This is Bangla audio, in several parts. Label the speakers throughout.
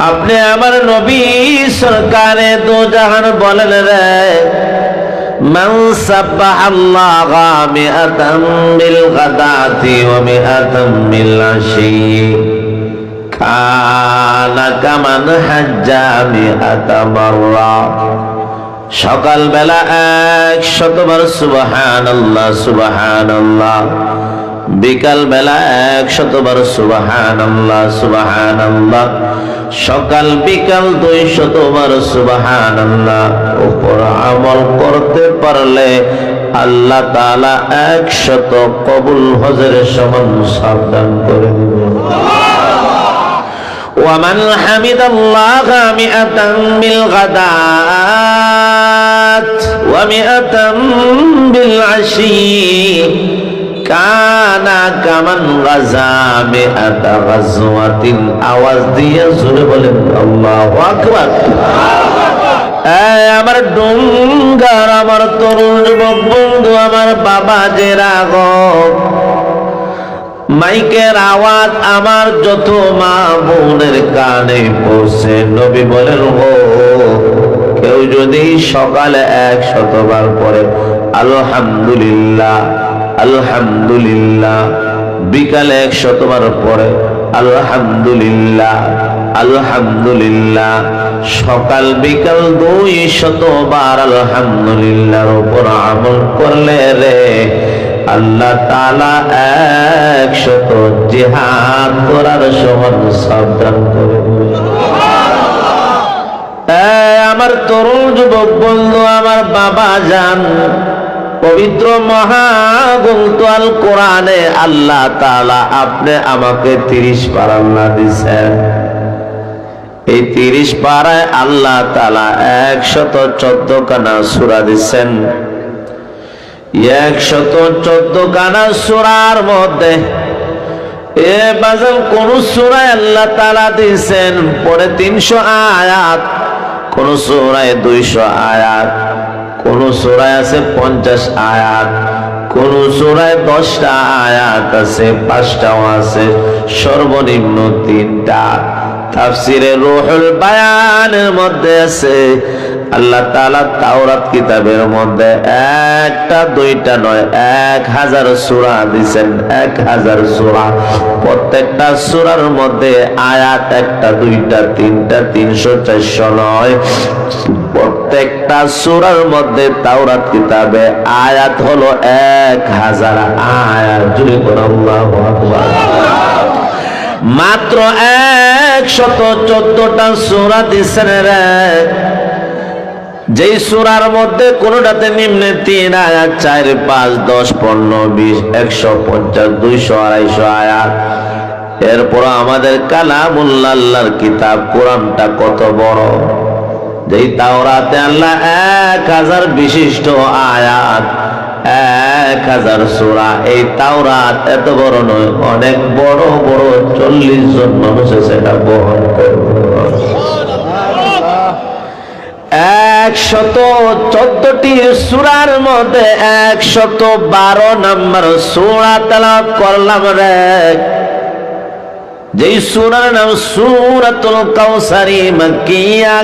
Speaker 1: আপনি আমার নবী সরকারে দো জাহান বলেন রে, মান সাব্বাহাল্লাহা মিআতাম বিল গাদাতি ওয়া মিআতাম বিল আশি কানা কামান হাজ্জা মিআতা মাররা। সকাল বেলা 100 বার সুবহানাল্লাহ সুবহানাল্লাহ, বিকাল বেলা 100 বার সুবহানাল্লাহ সুবহানাল্লাহ, সকাল বিকাল 200 বার সুবহানাল্লাহ। উপর আমল করতে পারলে আল্লাহ তাআলা 100 কবুল হজের সমান সাবধান করে দিবেন। ওয়ামান হামিদাল্লাহা মিআতাম বিল গাদাত ওয়া মিআতাম বিল আশি কানা কামান গাজা মিআতা গাজওয়াতিন। আওয়াজ দিয়ে জোরে বলেন আল্লাহু আকবার। আমার ডুঙ্গার, আমার তরুণ যুবক বন্ধু, আমার বাবা জেরা গো, মাইকের আওয়াজ আমার যত মা বোনের কানে পৌঁছে, নবী বলেন ও কেউ যদি সকালে 100 বার পড়ে আলহামদুলিল্লাহ আলহামদুলিল্লাহ, বিকালে 100 বার পড়ে আলহামদুলিল্লাহ আলহামদুলিল্লাহ, সকাল বিকাল 200 বার আলহামদুলিল্লাহর উপর আমল করলে রে আল্লাহ তাআলা 100 জিহাদ করার সমান সাবধান করে দিবেন। আমার তরুণ যুবক বন্ধু, আমার বাবা জান, পবিত্র মহাগ্রন্থ আল কোরআনে আল্লাহ তাআলা আপনি আমাকে 30 পারা আল্লাহ দিয়েছেন। এই 30 পারায় আল্লাহ তাআলা 114 খানা সূরা দিয়েছেন। 114 খানা সূরার মধ্যে বাজান কোন সূরায় আল্লাহ তাআলা দিয়েছেন পরে 300 আয়াত, কোন সূরায় 200 আয়াত, কোন সূরায় আছে 50 আয়াত, কোন সূরায় 10টা আয়াত আছে, 5টাও আছে, সর্বনিম্ন 3টা। তাফসিরে রুহুল বায়ানের মধ্যে আছে আল্লাহ তাআলা তাওরাত কিতাবের মধ্যে 1টা 2টা নয় 1000 সূরা দিবেন। 1000 সূরা, প্রত্যেকটা সূরার মধ্যে আয়াত 1টা 2টা 3টা 300 400 নয়, প্রত্যেকটা সূরার মধ্যে তাওরাত কিতাবে আয়াত হলো 1000 আয়াত। জুড়ে বলুন আল্লাহু আকবার। মাত্র 114টা সূরা দিছেন রে, যেই সূরার মধ্যে কোনটাতে নিম্নে 3 আয়াত, 4 5 10 15 20 150 200 250 আয়াত। এরপর আমাদের কালামুল্লাহ আল্লাহর কিতাব কোরআনটা কত বড়, যেই তাওরাতে আল্লাহ 1000 বিশিষ্ট আয়াত, 1000 সূরা। এই তাওরাত এত বড় নয়, অনেক বড় বড় 40 জন মানুষ সেটা বহন করবে। 114টি সূরার মধ্যে 112 নম্বর সূরা তেলাওয়াত করলাম রে, যেই সূরার নাম সূরাতুল কাউসারি মাক্কিয়া।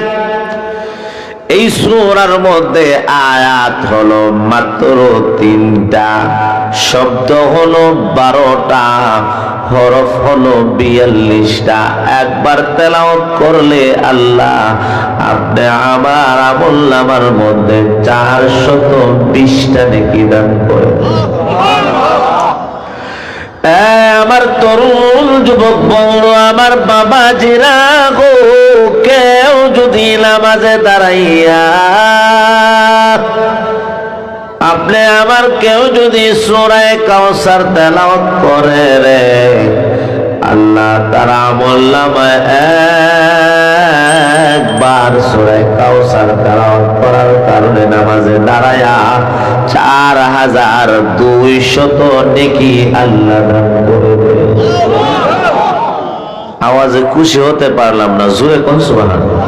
Speaker 1: এই সূরার মধ্যে আয়াত হলো মাত্র 3টা, শব্দ হলো 12টা, হরফ হলো 42টা। একবার তেলাওয়াত করলে আল্লাহ আপনি আমার আমলনামার মধ্যে 420টা নেকি দান করে। আমার তরুণ যুবক বন্ধু, আমার বাবা জিরা গো, কেউ যদি নামাজে দাঁড়াইয়া আপনি আমার কেউ যদি সূরা কাউসার তেলাওয়াত করে রে, আল্লাহ তার আমলনামায় একবার সূরা কাউসার তেলাওয়াত করার কারণে নামাজে দাঁড়ায়া 4200 নেকি আল্লাহ দান করবে। আওয়াজে খুশি হতে পারলাম না, জোরে কোন সুবহানাল্লাহ।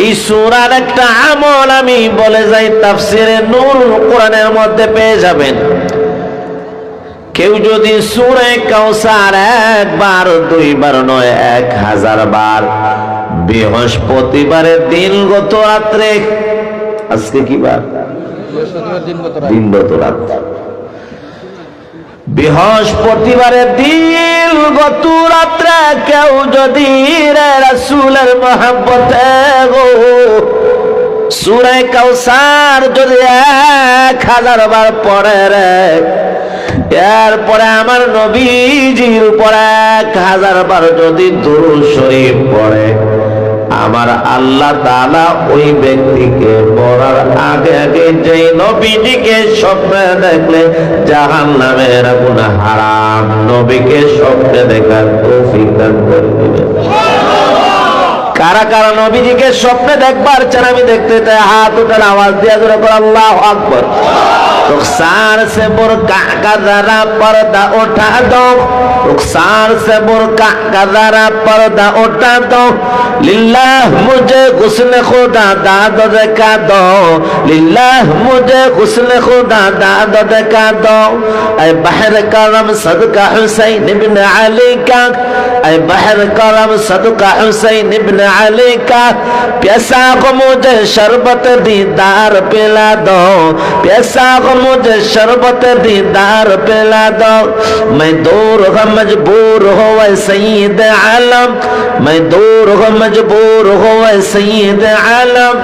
Speaker 1: এই সূরার একটা আমল আমি বলে যাই, তাফসিরে নূরুল কোরআনের মধ্যে পেয়ে যাবেন। কেউ যদি সূরা কাউসার একবার দুইবার নয় 1000 বার বৃহস্পতিবারের দিন গত রাত্রে, আজকে কি বার? দিনগত রাত, বৃহস্পতিবারের দিন গত রাত্রে কেউ যদি রাসূলের মহব্বতে গো সূরা কাউসার যদি 1000 বার পড়ে রে, এরপরে আমার নবীজির উপর 1000 বার যদি দুরূদ শরীফ পড়ে, আমার আল্লাহ তাআলা ওই ব্যক্তিকে পড়ার আগে আগে যেই নবীজিকে স্বপ্নে দেখলে জাহান্নামের আগুন হারাম, নবীকে স্বপ্নে দেখার তৌফিক দান করে দিবেন। কারা কারা নবীজিকে স্বপ্নে দেখবার চান? আমি দেখতে চাই, হাত উঠান, আওয়াজ দিয়ে জোরে করে আল্লাহু আকবার। रुखसार से बुरका का जरा पर्दा उठा दो, रुखसार से बुरका का जरा पर्दा उठा दो, लिल्लाह मुझे हुस्न खुदा दाद दिखा दो, लिल्लाह मुझे हुस्न खुदा दाद दिखा दो। ऐ बहर करम सदका हुसैन इब्न अली का, ऐ बहर करम सदका हुसैन इब्न अली का, प्यासा को मुझे शरबत दीदार पिला दो, प्यासा को मुझे शरबत दीदार पिला दो। मैं दूर हो मजबूर हो सईद आलम, मैं दूर हो मजबूर हो सईद आलम,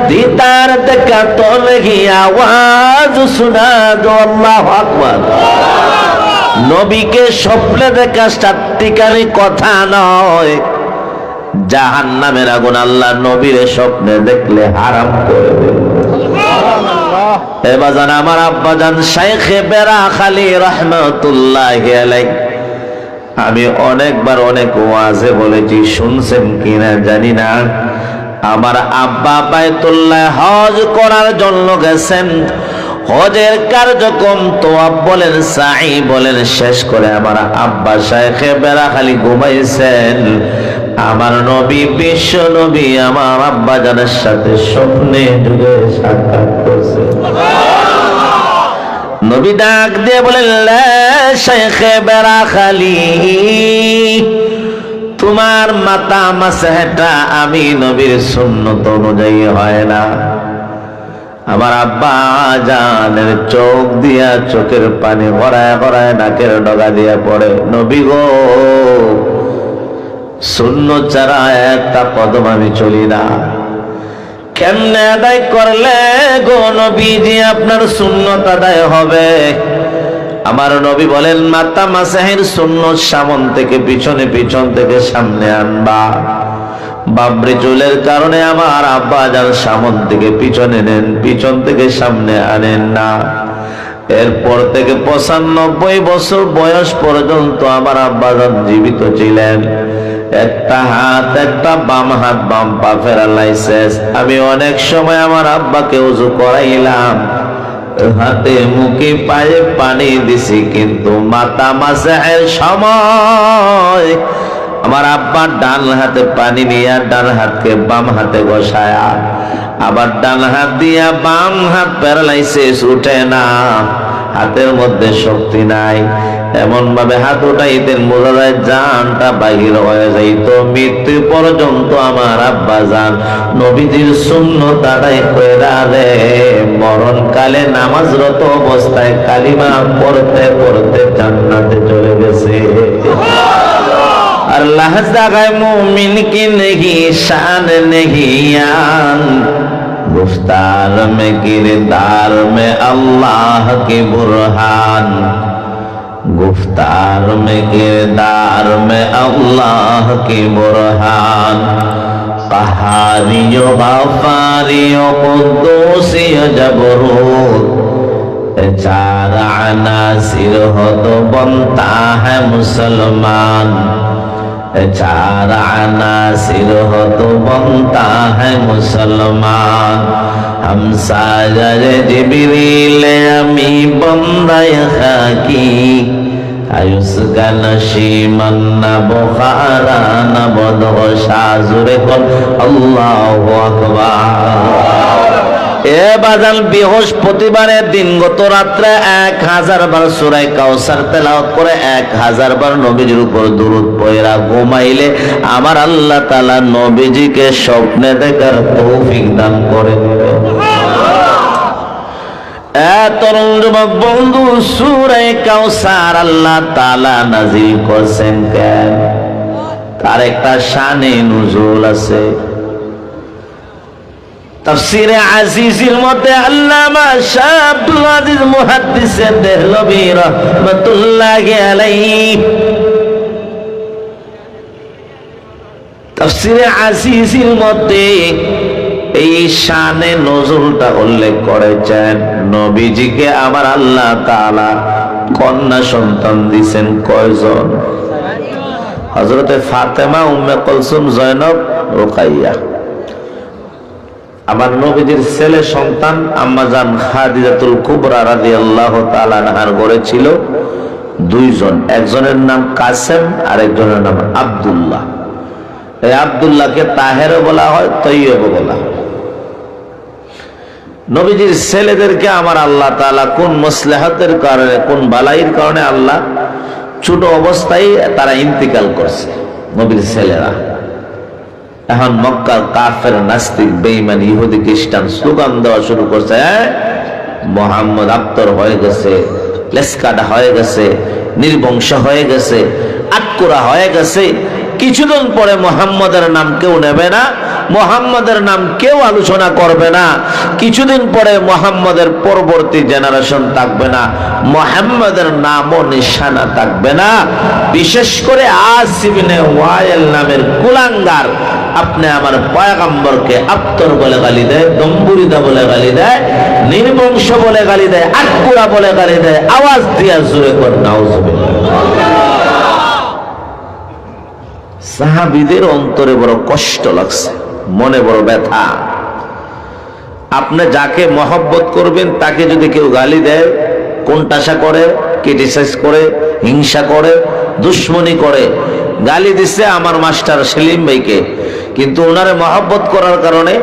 Speaker 1: दीदार देखा तो नहीं आवाज सुना दो। अल्लाहु আকবার। নবীকে স্বপ্নে দেখা সত্যিকারী কথা নয়, জাহান্নামের আগুন আল্লাহ নবীর স্বপ্নে দেখলে হারাম করে দেবে। এবাজান আমার আব্বাজান শাইখে বেরাখালী রাহমাতুল্লাহি আলাইহি, আমি অনেকবার অনেক ওয়াজে বলেছি, শুনছেন কিনা জানি না, আমার আব্বা বাইতুল্লাহ হজ করার জন্য গেছেন। হজের কার্যক্রম তোয়াব বলেন সাই বলেন শেষ করে আমার আব্বা শাইখে বেরাখালী ঘুমাইছেন। আমার নবী বিশ্ব নবী আমার আব্বা জানের সাথে স্বপ্নে যুগে সাক্ষাৎ করছে। নবী ডাক দিয়ে বলেন, শাইখে বেরাখালী, তোমার মাথা মাসহেটা আমি নবীর সুন্নত অনুযায়ী হয় না। আমার আব্বা জানের চোখ দিয়া চোখের পানি ভরায় ভরায় নাকের ডগা দিয়া পড়ে, নবী গো সুন্নত ছাড়া একটা কদম আমি চলি না, কেমনে আদায় করলে গো নবীজি আপনার সুন্নত আদায় হবে? আমার নবী বলেন, মাতা মাসাহের সুন্নত সামন থেকে পিছনে, পিছন থেকে সামনে আনবা। বাবরি চুলের কারণে আমার আব্বা যান সামন থেকে পিছনে নেন, পিছন থেকে সামনে আনেন না। এরপর থেকে 95 বছর বয়স পর্যন্ত আমার আব্বা যান জীবিত ছিলেন। একটা হাত, একটা বাম হাত, বাম পা ফেরালাইছে। আমি অনেক সময় আমার আব্বাকে ওযু করাইলাম, হাতে মুখে পায়ে পানি দিছি, কিন্তু মাথা মাসের সময় আমার আব্বা ডান হাতে পানি নিয়ে ডান হাতকে বাম হাতে ঘষায়া, আবার ডান হাত দিয়া বাম হাত প্যারালাইসিস, উঠে না, হাতের মধ্যে শক্তি নাই। এমন ভাবে হাত উঠাইতেন বোঝা যায় জানটা বাহির হয়ে যাইত। মৃত্যু পর্যন্ত আমার আব্বা জান নবীজির সুন্নত আদায় কইরা রে মরণকালে নামাজরত অবস্থায় কালিমা পড়তে পড়তে জান্নাতে চলে গেছে। अल्लाह जगह मोमिन की नहीं शान नहीं आन, गुफ्तार में किरदार में अल्लाह की बुरहान, गुफ्तार में किरदार में अल्लाह की बुरहान, कहारियो गफारियो कुद्दूसियो जबरूत, चार अनासिर हो तो बनता है मुसलमान, चार अनासिर हो तो बनता है मुसलमान। हम सागर जिब्रील अमी बंदाए खाकी, आयुष का नशीमन न बुखारा न बदगोशा, जुरे कल अल्लाहु अकबर। এ বাজান বৃহস্পতিবারের দিন গত রাত্রে 1000 বার সূরা কাউসার তেলাওয়াত করে 1000 বার নবীজির উপর দুরূদ পড়া ঘুমাইলে আমার আল্লাহ তাআলা নবীজিকে স্বপ্নে দেখার তৌফিক দান করে দিবেন। তরুণ যুবক বন্ধু, সূরা কাউসার আল্লাহ তাআলা নাযিল করেছেন কেন? তার একটা শানে নুজুল আছে। তাফসীরে আজিজের মধ্যে আল্লামা শাহ আব্দুল আজিজ মুহাদ্দিস দেহলভী রাহমাতুল্লাহি আলাইহি তাফসীরে আজিজের মধ্যে এই শানে নজুলটা উল্লেখ করেছেন। নবীজিকে আমার আল্লাহ তাআলা কন্যা সন্তান দিয়েছেন কয়জন? হযরতে ফাতেমা, উম্মে কুলসুম, জয়নব, রুকাইয়া। আমার নবীজির ছেলে সন্তান আম্মাজান খাদিজাতুল কুবরা রাদিয়াল্লাহু তাআলা আনহার ঘরে ছিল দুইজন, একজনের নাম কাসেম আর একজনের নাম আব্দুল্লাহ। এই আব্দুল্লাহকে তাহেরও বলা হয়, তৈয়বও বলা হয়। নবীজির ছেলেদেরকে আমার আল্লাহ তাআলা কোন মাসলাহাতের কারণে, কোন বালাইয়ের কারণে আল্লাহ ছোট অবস্থায় তারা ইন্তিকাল করছে নবীর ছেলেরা। এখন মক্কার কাফের, নাস্তিক, বেঈমান, ইহুদি, খ্রিস্টান স্লোগান দেওয়া শুরু করছে, মুহাম্মদ আত্তর হয়ে গেছে, লেসকাটা হয়ে গেছে, নির্বংশ হয়ে গেছে, আটকুরা হয়ে গেছে। কিছুদিন পরে মুহাম্মদের নাম কেউ নেবে না, মুহাম্মদের নাম কেউ আলোচনা করবে না। কিছুদিন পরে মুহাম্মদের পরবর্তী জেনারেশন থাকবে না, মুহাম্মদের নামও নিশানা থাকবে না। বিশেষ করে আসিফ ইবনে ওয়াইল নামের কুলাঙ্গার আপনি আমার পয়গম্বরকে আত্তর বলে গালি দেয়, দম্বুরিদা বলে গালি দেয়, নির্বংশ বলে গালি দেয়, আটকুরা বলে গালি দেয়। আওয়াজ দিয়া জোরে কর নাউজুবিল্লাহ। সাহাবীদের অন্তরে বড় কষ্ট লাগছে, মনে বড় ব্যথা। আপনি যাকে মহব্বত করবেন তাকে যদি কেউ গালি দেয়, কোণঠাসা করে, ক্রিটিসাইজ করে, হিংসা করে, দুশ্মনী করে, গালি দিচ্ছে আমার মাস্টার সেলিম ভাইকে, কিন্তু ওনারে মহব্বত করার কারণে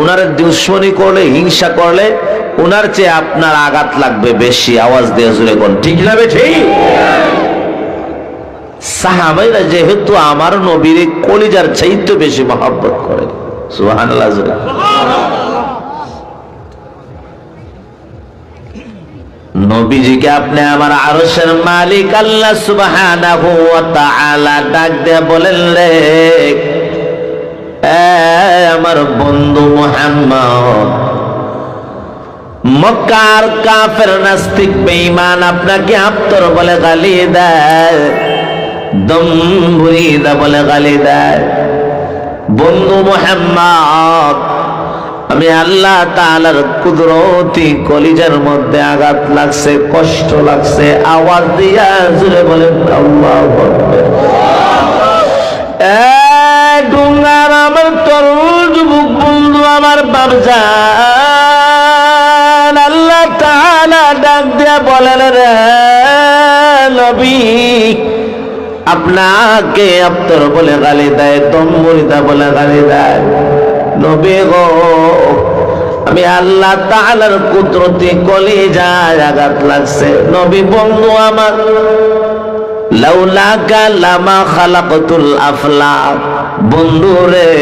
Speaker 1: ওনারে দুশ্মনী করলে, হিংসা করলে ওনার চেয়ে আপনার আঘাত লাগবে বেশি। আওয়াজ দিয়ে জুড়ে কোন ঠিক না ঠিক? সাহাবাইরা যেহেতু আমার নবীর কলিজার চাইতে বেশি মহব্বত করে, সুবহানাল্লাহ। নবীজিকে আপনি আমার আরশের মালিক আল্লাহ সুবহানাহু ওয়া তাআলা ডাক দিয়ে বলেন, রে আমার বন্ধু মুহাম্মদ, মক্কার কাফের, নাস্তিক, বেঈমান আপনাকে আত্তর বলে গালি দেয়, দম্বুরিদা বলে গালি দেয়। বন্ধু মুহাম্মদ, আমি আল্লাহ তাআলার কুদরতি কলিজার মধ্যে আঘাত লাগছে, কষ্ট লাগছে। আওয়াজ দিয়া জুড়ে বলেন আল্লাহু আকবার। ডুঙ্গার আমার তরুণ যুবক বন্ধু, আমার বাপজান, আল্লাহ তাআলা ডাক দিয়া বলেন, রে নবী, আপনাকে আত্তর বলে গালি দেয়, দম্বুরিদা বলে গালি দেয়। নবী গো, আমি আল্লাহ তাআলার কুদরতি কলিজায় আঘাত লাগছে। নবী বন্ধু আমার, লাউলাকা লামা খালাকতুল আফলাক, বন্ধু রে,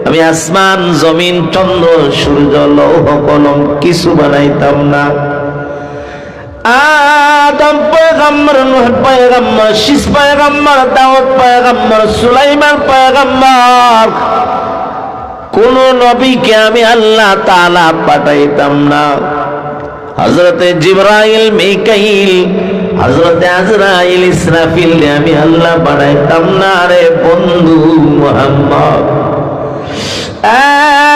Speaker 1: আমি আসমান, জমিন, চন্দ্র, সূর্য, লৌহ কলম কিছু বানাইতাম না। আদম পয়গম্বর, নূহ পয়গম্বর, শীষ পয়গম্বর, দাউদ পয়গম্বর, সুলাইমান পয়গম্বর, কোন নবীকে আমি আল্লাহ তাআলা পাঠাইতাম না। হযরতে জিবরাইল, মিকাইল, হযরতে আজরাইল, ইসরাফিল আমি আল্লাহ পাঠাইতাম না রে বন্ধু মুহাম্মদ।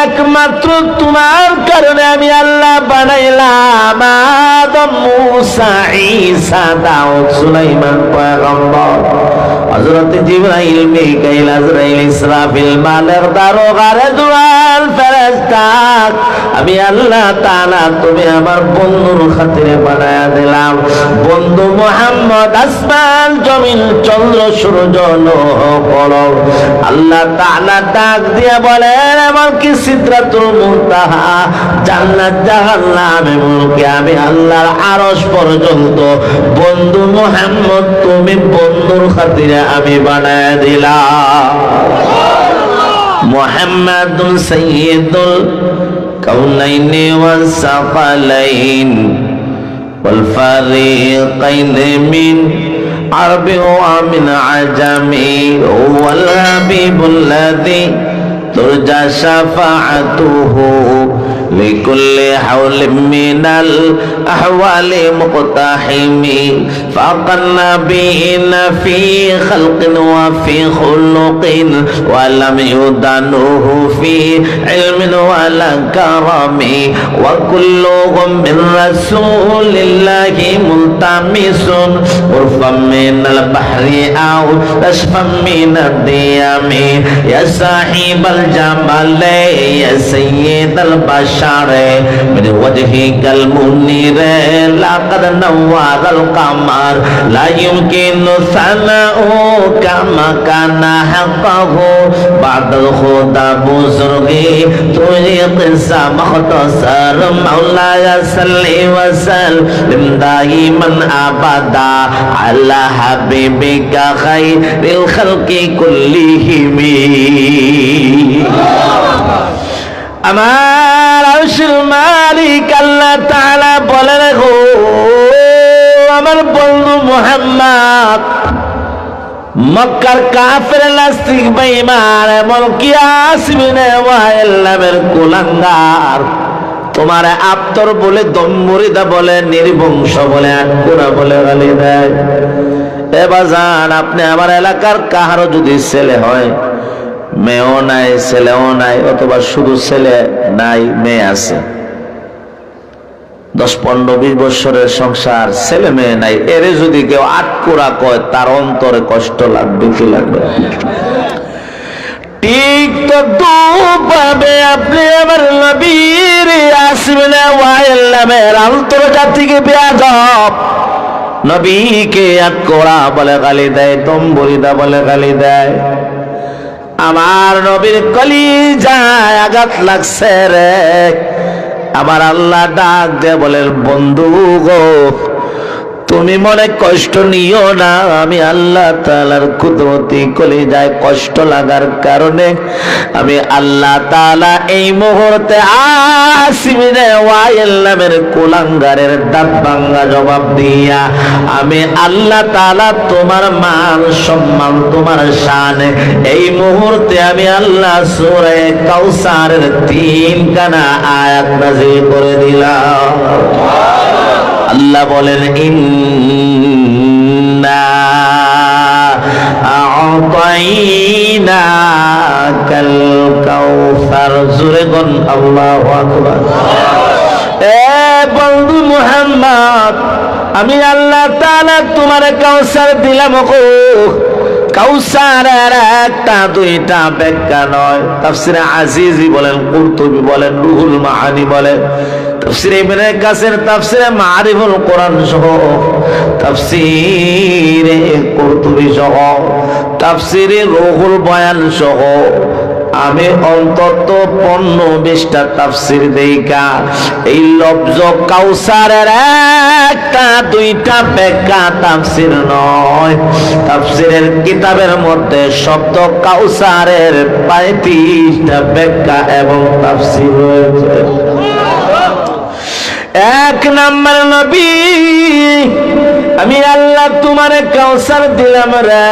Speaker 1: একমাত্র তোমার কারণে আমি আল্লাহ বানাইলাম আদম, মূসা, ঈসা, দাউদ, সুলাইমান পয়গম্বর, হযরতে জিবরাইল, মিকাইল, আজরাইল, ইসরাফিল, মালেক, দারোগা, রেজওয়ান, ফেরেশতা আমি আল্লাহ তাআলা তুমি আমার বন্ধুর খাতিরে বানায়া দিলাম। বন্ধু মুহাম্মদ, আসমান, জমিন, চন্দ্র, সূর্য, লৌহ কলম আল্লাহ তাআলা ডাক দিয়া বলেন, আমার কি সিদরা সিদরাতুল মুনতাহা, জান্নাত জাহান্নাম, এমনকি আমি আল্লাহর আরশ পর্যন্ত বন্ধু মুহাম্মদ তুমি বন্ধুর খাতিরে আমি বানায় দিলাম। মুহাম্মাদুন সাইয়্যিদুল কাউনাইনি ওয়াস সাকালাইন ওয়াল ফারিকাইনি মিন عربي ومن عجمي هو الحبيب الذي ترجى شفاعته لكل حول من الأحوال مقتحم فاق النبيين في خلق وفي خلق ولم يدنه في علم ولا كرم وكلهم من رسول الله ملتمس غرفا من البحر أو كشفا من الديم يا صاحب الجمال يا سيد البشر من وجهك المنير لقد نور القمر لا يمكن ثناؤه كما كان حقه بعد الخدا بزرگي تجي قصة مختصر مولاي صل وسلم دائما أبدا على حبيبك خير الخلق كلهم আমার আরশের মালিক আল্লাহ তাআলা বলেন, গো আমার বন্ধু মুহাম্মদ, মক্কার কাফের নাস্তিক বেঈমান এমনকি আসমিনে ওয়াইল নামের কুলাঙ্গার তোমার আপ্তর বলে, দম্মরিদা বলে, নির্বংশ বলে, আটকুরা বলে গালি দেয়। এ বাজান, আপনি আমার এলাকার কাহারও যদি ছেলে হয়, মেয়েও নাই ছেলেও নাই, অথবা শুধু ছেলে নাই মেয়ে আছে, 10-15-20 বছরের সংসার, ছেলে মেয়ে নাই, এরে যদি কেউ আটকুরা কয়, তার অন্তরে কষ্ট লাগবে কি লাগবে? ঠিক তো দুভাবে আপনি আমার নবীর আসমিনে ওয়াইল নামের আন্তর্জাতিক বেয়াদব নবীকে আটকোরা বলে গালি দেয়, দম্বরিদা বলে গালি দেয়। আমার নবীর কলিজায় আঘাত লাগছে রে। আমার আল্লাহ ডাক দে বলেন, বন্ধু গো, তুমি মনে কষ্ট নিও না, আমি আল্লাহ তাআলার কুদরতি কলিজায় কষ্ট লাগার কারণে আমি আল্লাহ তাআলা এই মুহূর্তে আসমিনে ওয়াইল নামের কুলাঙ্গারের দাঁত ভাঙা জবাব দিয়া আমি আল্লাহ তাআলা তোমার মান সম্মান, তোমার শান এই মুহূর্তে আমি আল্লাহ সূরা কাউসারের 3 খানা আয়াত নাযিল করে দিলাম। আল্লাহ বলেন, ইন্না আ'তাইনাকাল কাউসার। জোরে বল আল্লাহু আকবার। এ বন্ধু মুহাম্মদ, আমি আল্লাহ তাআলা তোমার কাউসার দিলাম। কাউসারের একটা দুইটা ব্যাখ্যা নয়, তাফসিরে আজিজি বলেন, কুরতুবী বলেন, রুহুল মাআনি বলেন, তাফসিরে ইবনে কাসির, তাফসিরে মারিফুল কোরআন সহ, তাফসিরে কুরতুবী সহ, তাফসিরে রুহুল বয়ান সহ আমি অন্তত 15-20টা তাফসির দেইকা এই লফজ কাউসারের একটা দুইটা ব্যাখ্যা তাফসির নয়, তাফসিরের কিতাবের মধ্যে শব্দ কাউসারের 35টা ব্যাখ্যা এবং তাফসির রয়েছে। 1 নাম্বার, নবী আমি আল্লাহ তোমারে কাউসার দিলাম রে।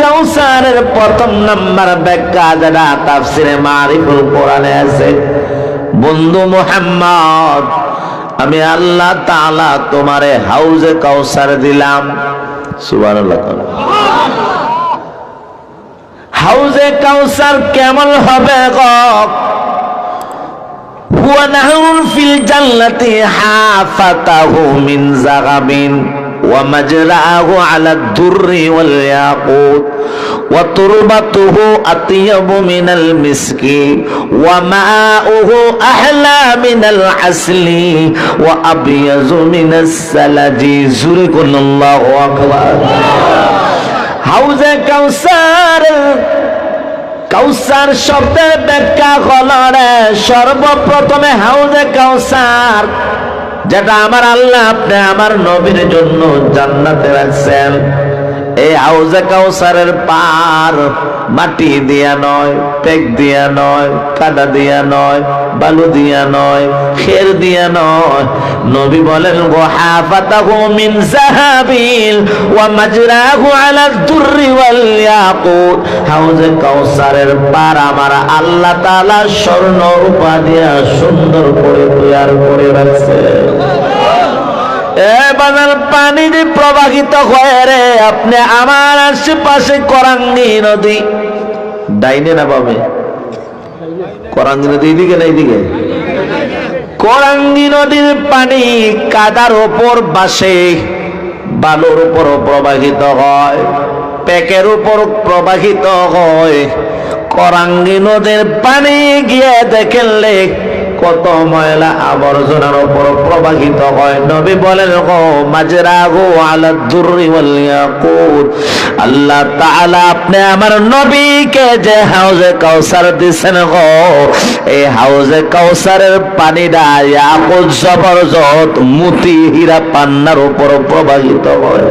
Speaker 1: কাউসারের প্রথম নাম্বার ব্যাখ্যা যেটা তাফসিরে মারিফুল কোরআনে আছে, বন্ধু মুহাম্মদ, আমি আল্লাহ তাআলা তোমারে হাউজে কাউসার দিলাম। সুবহানাল্লাহ। হাউজে কাউসার কেমন হবে গো? হুয়া নাহরুন ফিল জান্নাতি হাফাতাহু মিন যাগাবিন ওয়া মাজরাহু আলা দুররি ওয়াল ইয়াকুত ওয়া তুরবাতুহু আতিয়াবু মিনাল মিসকি ওয়া মাউহু আহলা মিনাল আসলি ওয়া আবয়াজু মিনাস সালাজি। আল্লাহু আকবার। হাউজে কাউসার কাউসার শব্দের ব্যাখ্যা হলো রে সর্বপ্রথমে হাউজে কাউসার, যেটা আমার আল্লাহ আপনি আমার নবীর জন্য জান্নাতে রাখছেন। এই হাউজে কাউসারের পার মাটি দিয়া নয়, পেক দিয়া নয়, কাদা দিয়া নয়, বালু দিয়া নয়, খের দিয়া নয়। নবী বলেন ওয়াহাফাতাহু মিন যাহাবিল ওয়া মাজরাহু আলা দুররি ওয়াল ইয়াকুত। হাউজে কাউসারের পার আমার আল্লাহ তাআলা স্বর্ণ রূপা দিয়া সুন্দর করে তৈরি করে রাখছে। বাজার পানি দিয়ে প্রবাহিত হয়ে রে আপনি আমার আশেপাশে করাঙ্গি নদী, ডাইনে না পাবে করাঙ্গি নদী এদিকে না এইদিকে, করাঙ্গি নদীর পানি কাদার ওপর বাসে, বালুর উপর প্রবাহিত হয়, পেকের উপর প্রবাহিত হয়। করাঙ্গি নদীর পানি গিয়ে দেখলে কত ময়লা আবর্জনার উপর প্রবাহিত হয়। নবী বলেন গো মাজরাহু আলা দুররি ওয়াল ইয়াকুত। আল্লাহ তাআলা আপনি আমার নবীকে যে হাউজে কাউসার দিবেন গো, এই হাউজে কাউসারের পানিটা ইয়াকুত জবরদস্ত মুতি হীরা পান্নার উপর প্রবাহিত হয়।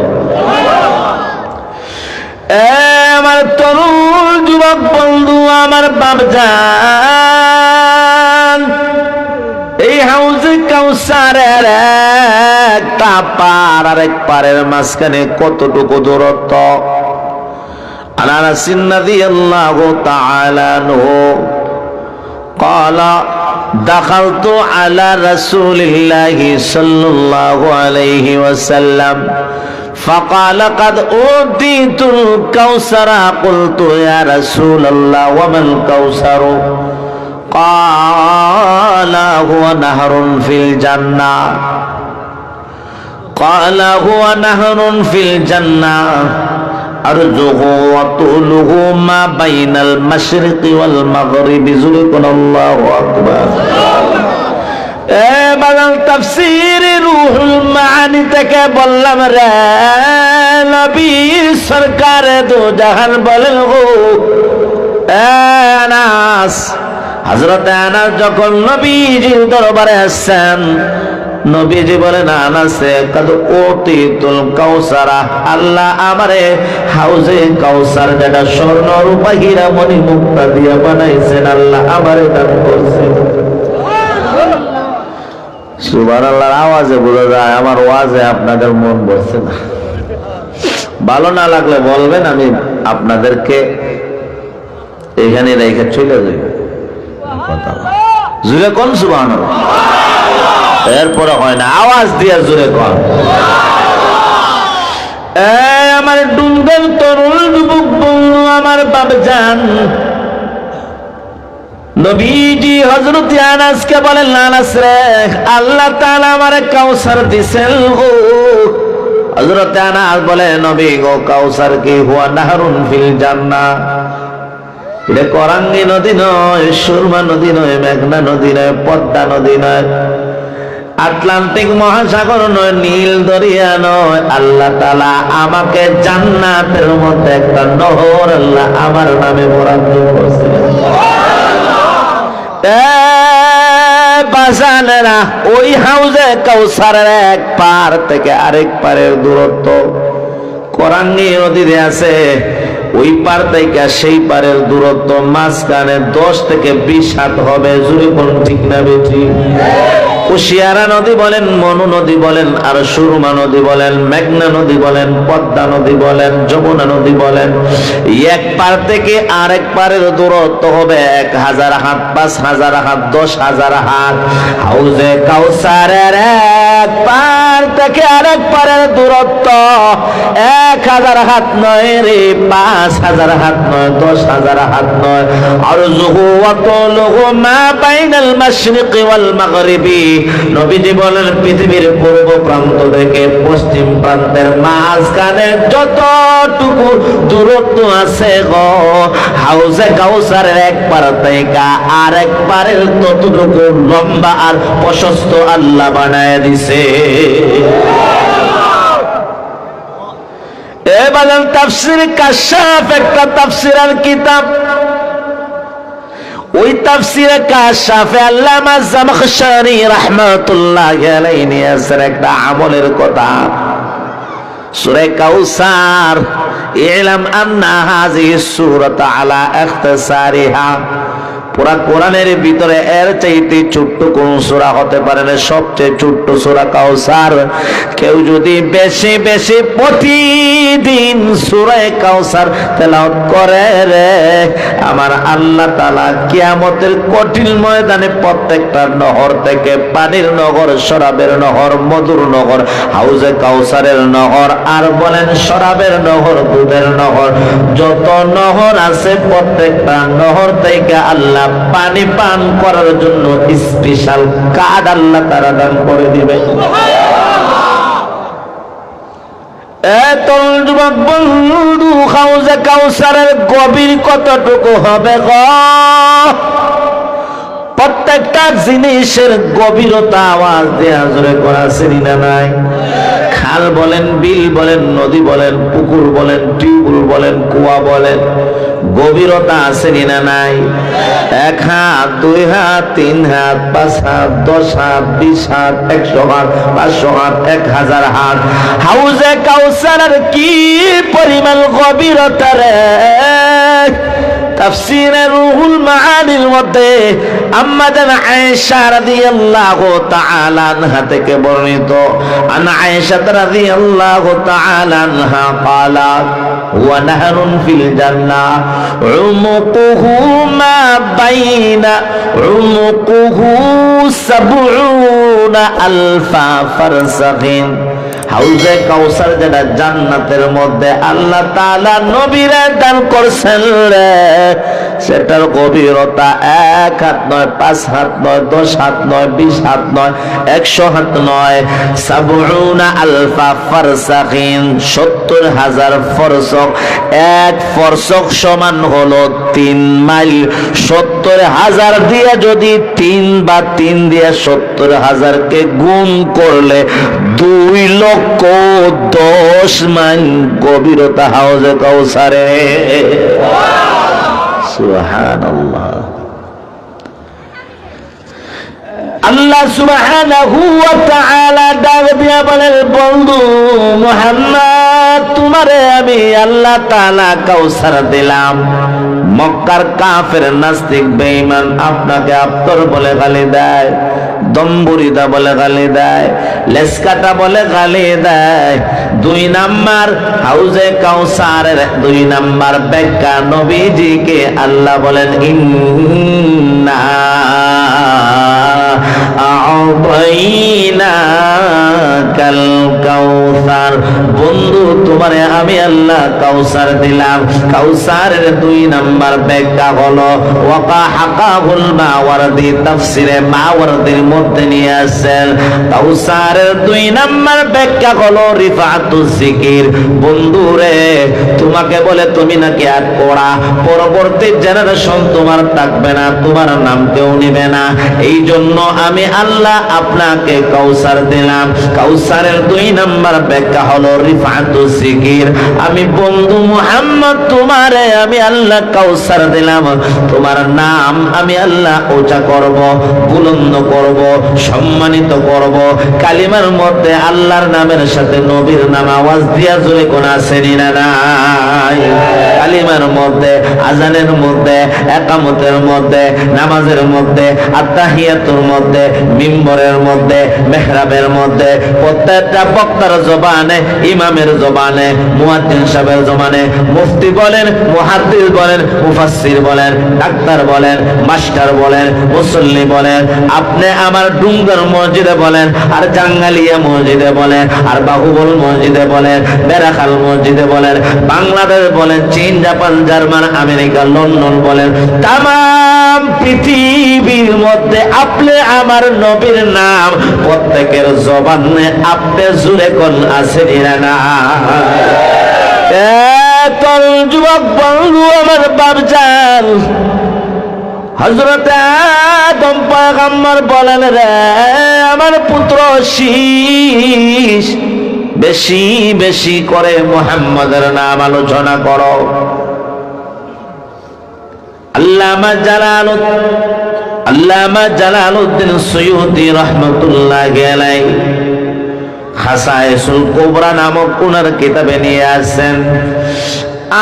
Speaker 1: আমার তরুণ যুবক বন্ধু, আমার বাপজান, এই হাউজে কাউসারের একটা পার আর এক পারের মাঝখানে কতটুকু দূরত্ব? আনাস রাদিয়াল্লাহু তাআলা আনহু قال دخلت على رسول الله صلى الله عليه وسلم فقال قد أوتيت الكوثر قلت يا رسول الله وما الكوثر قال هو نهر في الجنة قال هو نهر في الجنة أرجه وطوله ما بين المشرق والمغرب زلقنا الله أكبر। বাগান তাফসীর রুহুল মাআনি থেকে বললাম রে নবীর সরকার দো জাহান বলেন গো আনাস, হযরত আনাস যখন নবীজির দরবারে আসছেন, নবীজি বলেন আনাসে কাদ ওতিতুল কাউসারা, আল্লাহ আমারে হাউজে কাউসার যেটা স্বর্ণ রূপা হীরা মণি মুক্তা দিয়ে বানাইছেন, আল্লাহ আমারে দান করছেন। সুবহানাল্লাহর আওয়াজে বোঝা যায় আমার ওয়াজে আপনাদের মন বসছে না। ভালো না লাগলে বলবেন, আমি আপনাদেরকে এখানে রেখে চলে যাই। কথা জুড়ে কোন সুবহানাল্লাহ, এরপরে হয় না, আওয়াজ দিয়ে জুড়ে কোন। আমার ডুঙ্গল তরুণ যুবক বন্ধু, আমার বাপজান, নবীজি হযরত আনাসকে বলেন আনাস রে আল্লাহ তাআলা আমারে কাউসার দিছেন গো। হযরত আনাস বলে নবী গো কাউসার কি? হুয়া নাহরুন ফিল জান্নাহ। এটা করাঙ্গি নদী নয়, সুরমা নদী নয়, মেঘনা নদী নয়, পদ্মা নদী নয়, আটলান্টিক মহাসাগর নয়, নীল দরিয়া নয়। আল্লাহ তাআলা আমাকে জান্নাতের মধ্যে একটা নহর আল্লাহ আমার নামে বরাদ্দ করেছেন। বাজানেরা ওই হাউজে কাউসারের এক পার থেকে আরেক পারের দূরত্ব করাঙ্গি নদীতে আছে। ওই পার থেকে সেই পারের দূরত্ব মাঝখানে 10 থেকে 20 হাত হবে। জুড়ে কোন ঠিক না বেঠি? কুশিয়ারা নদী বলেন, মনু নদী বলেন, আর সুরমা নদী বলেন, মেঘনা নদী বলেন, পদ্মা নদী বলেন, যমুনা নদী বলেন, এক পার থেকে আরেক পারের দূরত্ব হবে 1000 হাত, 5000 হাত, 10000 হাত। হাউজে কাউসারের এক পার থেকে আরেক পারের দূরত্ব 1000 হাত নয় রে, 5000 হাত নয়, 10000 হাত নয়। আর যুহু ওয়াতুলুহু মা বাইনাল মাশরিকি ওয়াল মাগরিবি। নবীজি বলেন পৃথিবীর পূর্ব প্রান্ত থেকে পশ্চিম প্রান্তের মাঝখানে যতটুকু দূরত্ব আছে গো, হাউজে কাউসারের এক পার থেকে আরেক পারের ততটুকু লম্বা আর প্রশস্ত আল্লাহ বানায় দিছে। এবার তাফসীর কাশাফ একটা তাফসীরের কিতাব, ওই তাফসীরে কাশফে আল্লামা জামখশরী রাহমাতুল্লাহি আলাইহি নিয়েছেন একটা আমলের কথা। সূরা কাউসার, ইলাম আন্না হাযিহি সূরাতু আলা ইখতিসারিহা, পুরা কোরআনের ভিতরে এর চাইতে ছোট্ট কোন সূরা হতে পারে না, সবচেয়ে ছোট্ট সূরা কাউসার। কেউ যদি বেশি বেশি প্রতিদিন সূরা কাউসার তেলাওয়াত করে রে, আমার আল্লাহ তাআলা কিয়ামতের কঠিন ময়দানে প্রত্যেকটা নহর থেকে, পানির নহর, শরাবের নহর, মধুর নহর, হাউজে কাউসারের নহর, আর বলেন শরাবের নহর, দুধের নহর, যত নহর আছে প্রত্যেকটা নহর থেকে আল্লাহ পানি পান করার জন্য স্পেশাল কার্ড আল্লাহ তারা দান করে দিবে। যুবক বন্ধু, হাউজে কাউসারের গভীর কতটুকু হবে গো? প্রত্যেকটা জিনিসের গভীরতা আওয়াজ দেয়া জোরে করা শ্রেণী না নাই। খাল বলেন, বিল বলেন, নদী বলেন, পুকুর বলেন, টিউবওয়েল বলেন, কুয়া বলেন, গভীরতা আছে না নাই? 1 হাত, 2 হাত, 3 হাত, 5 হাত, 10 হাত, 20 হাত, 100 হাত, 500 হাত, 1000 হাত। হাউজে কাউসারের কি পরিমাণ গভীরতা রে! তাফসীরে রুহুল মাআনির মধ্যে আম্মা জান আয়েশা রাদিয়াল্লাহু তাআলা আনহা থেকে বর্ণিত, আন আয়েশা রাদিয়াল্লাহু তাআলা আনহা قالت ওয়া নাহরুন ফিল জান্নাহ উমুকুহু মা বাইনা উমুকুহু 70 আলফা ফারসাখিন। হাউজে কাউসার যেটা জান্নাতের মধ্যে আল্লাহ তাআলা নবীরে দান করছেন রে, সেটার গভীরতা 1 হাত নয়, 5 হাত নয়, 10 হাত নয়, 20 হাত নয়, 100 হাত নয়, 70 আলফা ফারসাখিন, 70,000 ফরসক। 1 ফরসক সমান হলো 3 মাইল। 70,000 দিয়ে যদি 3 বা 3 দিয়ে 70,000 কে গুণ করলে 2,10,000 মাইল গভীরতা হাউজে কাউসারে। সুবহানাল্লাহ। আল্লাহ সুবহানাহু ওয়া তাআলা ডাক দিয়া বলেন, বন্ধু মুহাম্মদ, তোমারে আমি আল্লাহ তাআলা কাউসার দিলাম। মক্কার কাফের, নাস্তিক, বেঈমান আপনাকে আফতর বলে গালি দেয়, দম্বুরিদা বলে গালি দেয়, লেসকাটা বলে গালি দেয়। 2 নাম্বার হাউজে কাউসারের 2 নাম্বার ব্যাখ্যা নবীজিকে আল্লাহ বলেন, ইন্না আ'তাইনাকাল কাউসার। বন্ধু তোমারে আমি আল্লাহ কাউসার দিলাম। কাউসারের 2 নাম্বার ব্যাখ্যা হলো ওয়াকা হাকাহুল মাওয়ারদি, তাফসিরে মাওয়ারদির মধ্যে নিয়ে আসেন। কাউসারের 2 নাম্বার ব্যাখ্যা হলো রিফাতুজ জিকির। বন্ধু রে, তোমাকে বলে তুমি নাকি আর পড়া, পরবর্তী জেনারেশন তোমার থাকবে না, তোমার নাম কেউ নিবে না, এই জন্য আমি আল্লাহ আপনাকে কাউসার দিলাম। কাউসারের 2 নাম্বার ব্যাখ্যা হলো রিফাতুজ জিকির। আমি বন্ধু মুহাম্মদ তোমারে আমি আল্লাহ কাউসার দিলাম, তোমার নাম আমি আল্লাহ উঁচা করব, বুলন্দ করব, সম্মানিত করব। কালিমার মধ্যে আল্লাহর নামের সাথে নবীর নাম আওয়াজ দিয়া জোরে কোন আসেনি না নাই? কালিমার মধ্যে, আজানের মধ্যে, একামতের মধ্যে, নামাজের মধ্যে, আত্তাহিয়াতুর মধ্যে, মিম্বরের মধ্যে, মেহরাবের মধ্যে, প্রত্যেকটা বক্তার জবানে, ইমামের জবানে, মুয়াজ্জিন সাহেবের জবানে, মুফতি বলেন, মুহাদ্দিস বলেন, মুফাসসির বলেন, ডাক্তার বলেন, মাস্টার বলেন, মুসল্লি বলেন, আপনি আমার ডুঙ্গর মসজিদে বলেন, আর জাঙ্গালিয়া মসজিদে বলেন, আর বাহুবল মসজিদে বলেন, বেরাখাল মসজিদে বলেন, বাংলাদেশ বলেন, চীন, জাপান, জার্মান, আমেরিকা, লন্ডন বলেন, তামাম পৃথিবীর মধ্যে আপনি আমার নবীর নাম প্রত্যেকের জবানে আপনি জুড়ে কোন আছে না? তোর যুবক বন্ধু আমার বাপজান হযরত আদম পয়গম্বর বলেন, রে আমার পুত্র শীষ, বেশি বেশি করে মুহাম্মদের নাম আলোচনা করো। আল্লামা জালালউদ্দিন সুয়ুতি রাহমাতুল্লাহি আলাইহি খাসায়েসুল কুবরা নামক ওনার কিতাবে নিয়ে আসেন,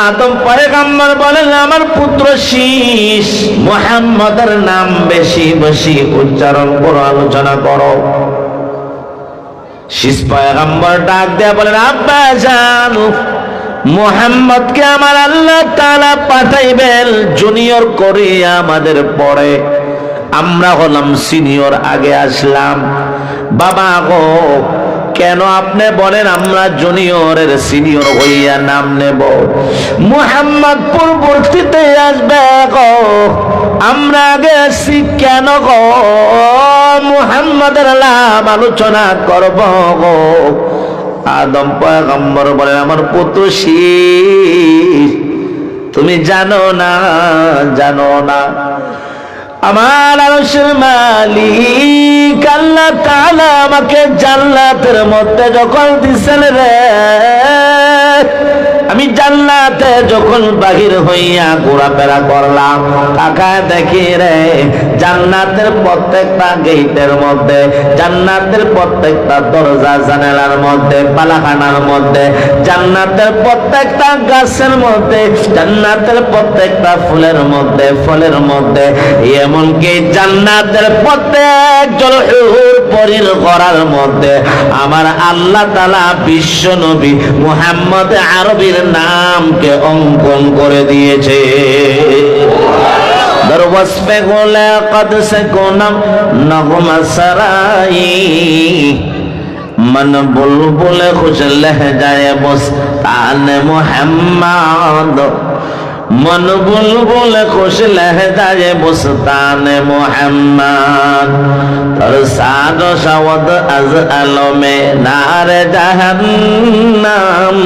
Speaker 1: আদম পয়গম্বর বলেন, আমার পুত্র শীষ মুহাম্মদের নাম বেশি বেশি উচ্চারণ করো, আলোচনা করো। শীষ পয়গম্বর ডাক দেয়া বলেন, আব্বা জানু, মুহাম্মদকে আমার আল্লাহ তাআলা পাঠাইবেন জুনিয়র করে আমাদের পরে, আমরা হলাম সিনিয়র, আগে আসলাম। বাবা গো, কেন আপনি বলেন আমরা জুনিয়রের সিনিয়র হইয়া নাম নেব? মুহাম্মদ পরবর্তীতে আসবে গো, আমরা আগে আসি কেন গো? মুহাম্মদের নাম আলোচনা করব গো। আদম পয়গম্বর বলেন, আমার পুত্র শীষ, তুমি জানো না, জানো না আমার আরশের মালিক আল্লাহ তাআলা আমাকে জান্নাতের মধ্যে যখন দিছেন রে, আমি জান্নাতে যখন বাহির হইয়া ঘোরাফেরা করলাম, তাকায় দেখি রে জান্নাতের প্রত্যেকটা গেটের মধ্যে, জান্নাতের প্রত্যেকটা দরজা জানালার মধ্যে, পালাখানার মধ্যে, জান্নাতের প্রত্যেকটা গাছের মধ্যে, জান্নাতের প্রত্যেকটা ফুলের মধ্যে, ফলের মধ্যে, এমনকি জান্নাতের প্রত্যেক জলহুর পরীর ঘরের মধ্যে আমার আল্লাহ তাআলা বিশ্ব নবী মুহাম্মদ আরবীর নামকে অঙ্কন করে দিয়েছে। দরওয়াজ পে গোলে কদ সে কোনম নগমা সরাই, मन बुलबुल खुश लहजाए बुस्तान मुहम्मद, मन बुलबुल खुश लहजाए बुस्तान मुहम्मद, तरसाद शवद अज अलो में नार जहन्नम,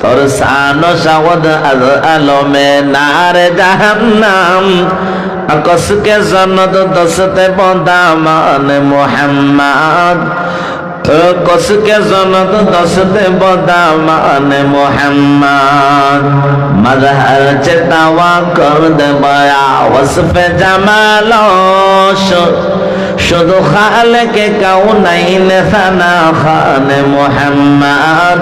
Speaker 1: तरसाद शवद अज अलो में नार जहन्नम, अकस के जन्नत दस्ते बदामान मुहम्मद, कस के जन्नत दस्ते बदामान मुहम्मद, मजहर चेतावा कर दे बया वस्फ जमालो, शुद्ध खालिक कौनैन सना खान मुहम्मद,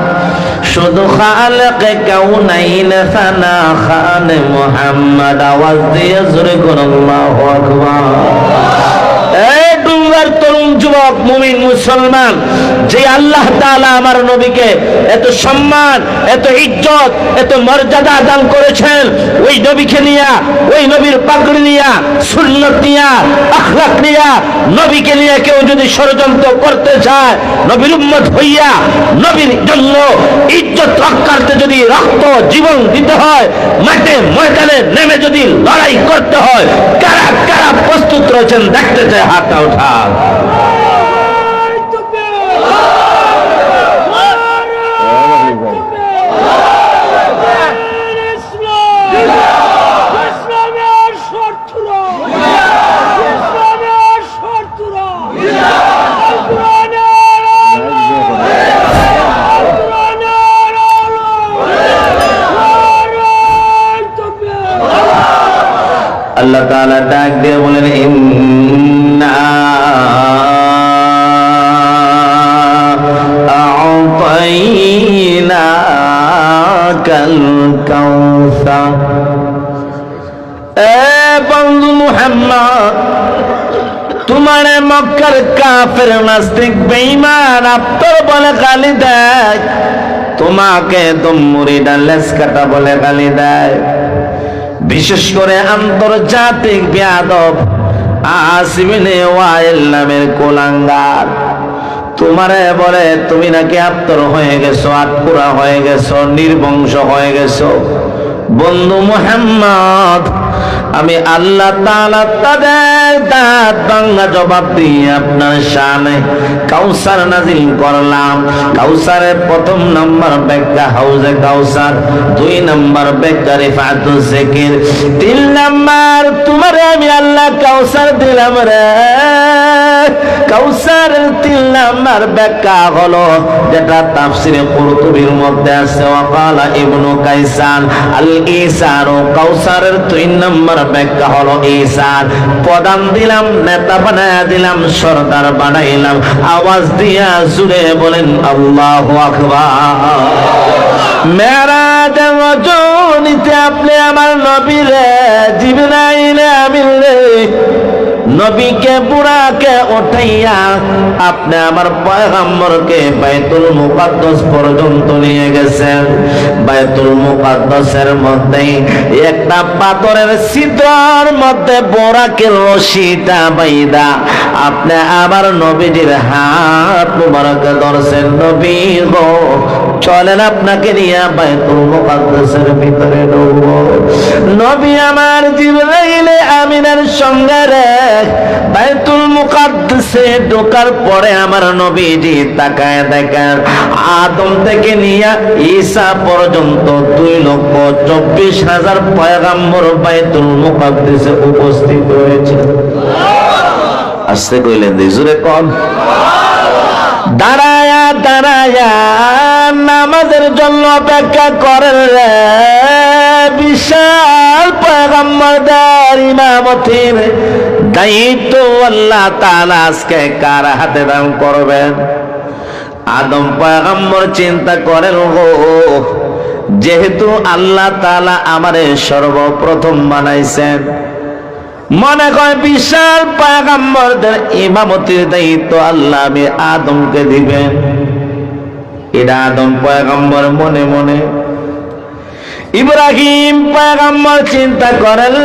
Speaker 1: शुद्ध खालिक कौनैन सना खान मुहम्मद। आवाज दिए जोरे करो अल्लाहु আকবার। তরুণ যুবক মুমিন মুসলমান, যে আল্লাহ তাআলা আমার নবীকে এত সম্মান, এত ইজ্জত, এত মর্যাদা দান করেছেন, ওই নবীকে নিয়া, ওই নবীর পাগড়ি নিয়া, সুন্নাত নিয়া, আখলাক নিয়া, নবীকে নিয়ে কেউ যদি ষড়যন্ত্র করতে চায়, নবীর উম্মত হইয়া নবীর জন্য ইজ্জত রক্ষার্থে যদি রক্ত জীবন দিতে হয়, মাঠে ময়দানে নেমে যদি লড়াই করতে হয়, কারা কারা প্রস্তুত রয়েছেন দেখতে চায়? হাতটা ওঠা। আল্লাহ তাআলা ডাক দিয়ে বলেন, ইন্না আ'তাইনাকাল কাউসার। এ বন্ধু মুহাম্মদ, তোমারে মক্কার কাফের নাস্তিক বেঈমান আফতর বলে গালি দেয়, তোমাকে মুরিদা লেস কাটা বলে গালি দেয়, বিশেষ করে আন্তর্জাতিক বেয়াদব আসিম ইবনে ওয়াইল নামের কুলাঙ্গার তোমারে বলে তুমি নাকি আফতর হয়ে গেছো, আটপুরা হয়ে গেছো, নির্বংশ হয়ে গেছো। বন্ধু মুহাম্মদ, আমি আল্লাহ তাআলা তাদের দাঁত ভাঙা জবাব দিয়ে আপনার শানে কাউসার নাজিল করলাম। কাউসারের প্রথম নাম্বার ব্যাখ্যা হাউজে কাউসার, 2 নাম্বার ব্যাখ্যা রিফাতুজ জিকির, 3 নাম্বার তোমারে আমি আল্লাহ কাউসার দিলাম রে। কাউসারের 3 নাম্বার ব্যাখ্যা হলো যেটা তাফসিরে কুরতুবীর মধ্যে আছে, ওয়াকালা ইবনু কাইসান আল ঈসানু, কাউসারের 3 নাম্বার ব্যাখ্যা হলো ঈসান। প্রধান দিলাম, নেতা বানায়া দিলাম, সরদার বানাইলাম। আওয়াজ দিয়া জুড়ে বলেন আল্লাহু আকবার। মেরাজের রজনীতে আপনি আমার নবীরে জিবরাইলে আমিনরে নবীকে বুড়াকে উঠাইয়া আপনি আমার পয়গম্বরকে বাইতুল মুকাদ্দাস পর্যন্ত নিয়ে গেছেন। বাইতুল মুকাদ্দাসের মধ্যে একটা পাথরের ছিদ্রের মধ্যে বুড়াকের রশিটা বাইদা আপনি আমার নবীজির হাত মুবারক ধরছেন। নবী গো চলেন আপনাকে নিয়ে বাইতুল মুকাদ্দাসের ভিতরে ঢুকবো। নবী আমার জিবরাইলে আমিনের সঙ্গে রে বাইতুল মুকাদ্দাসে ঢোকার পরে আমার নবীজি তাকায় দেখেন আদম থেকে নিয়ে ঈসা পর্যন্ত 2,24,000 পয়গম্বর বাইতুল মুকাদ্দাসে উপস্থিত হয়েছে। আসতে কইলেন জোরে কোন। দাঁড়ায়া দাঁড়ায়া নামাজের জন্য অপেক্ষা করেন রে বিশাল পয়গম্বরদের ইমামতির দায়িত্ব আল্লাহ তাআলা আজকে কার হাতে দান করবেন? আদম পয়গম্বর চিন্তা করেন গো, যেহেতু আল্লাহ তাআলা আমারে সর্বপ্রথম বানাইছেন, মনে করে বিশাল পয়গম্বরদের ইমামতির দায়িত্ব আল্লাহ আমি আদমকে দিবেন। এটা আদম পয়গম্বর মনে মনে। ইব্রাহিম পয়গম্বর চিন্তা করেন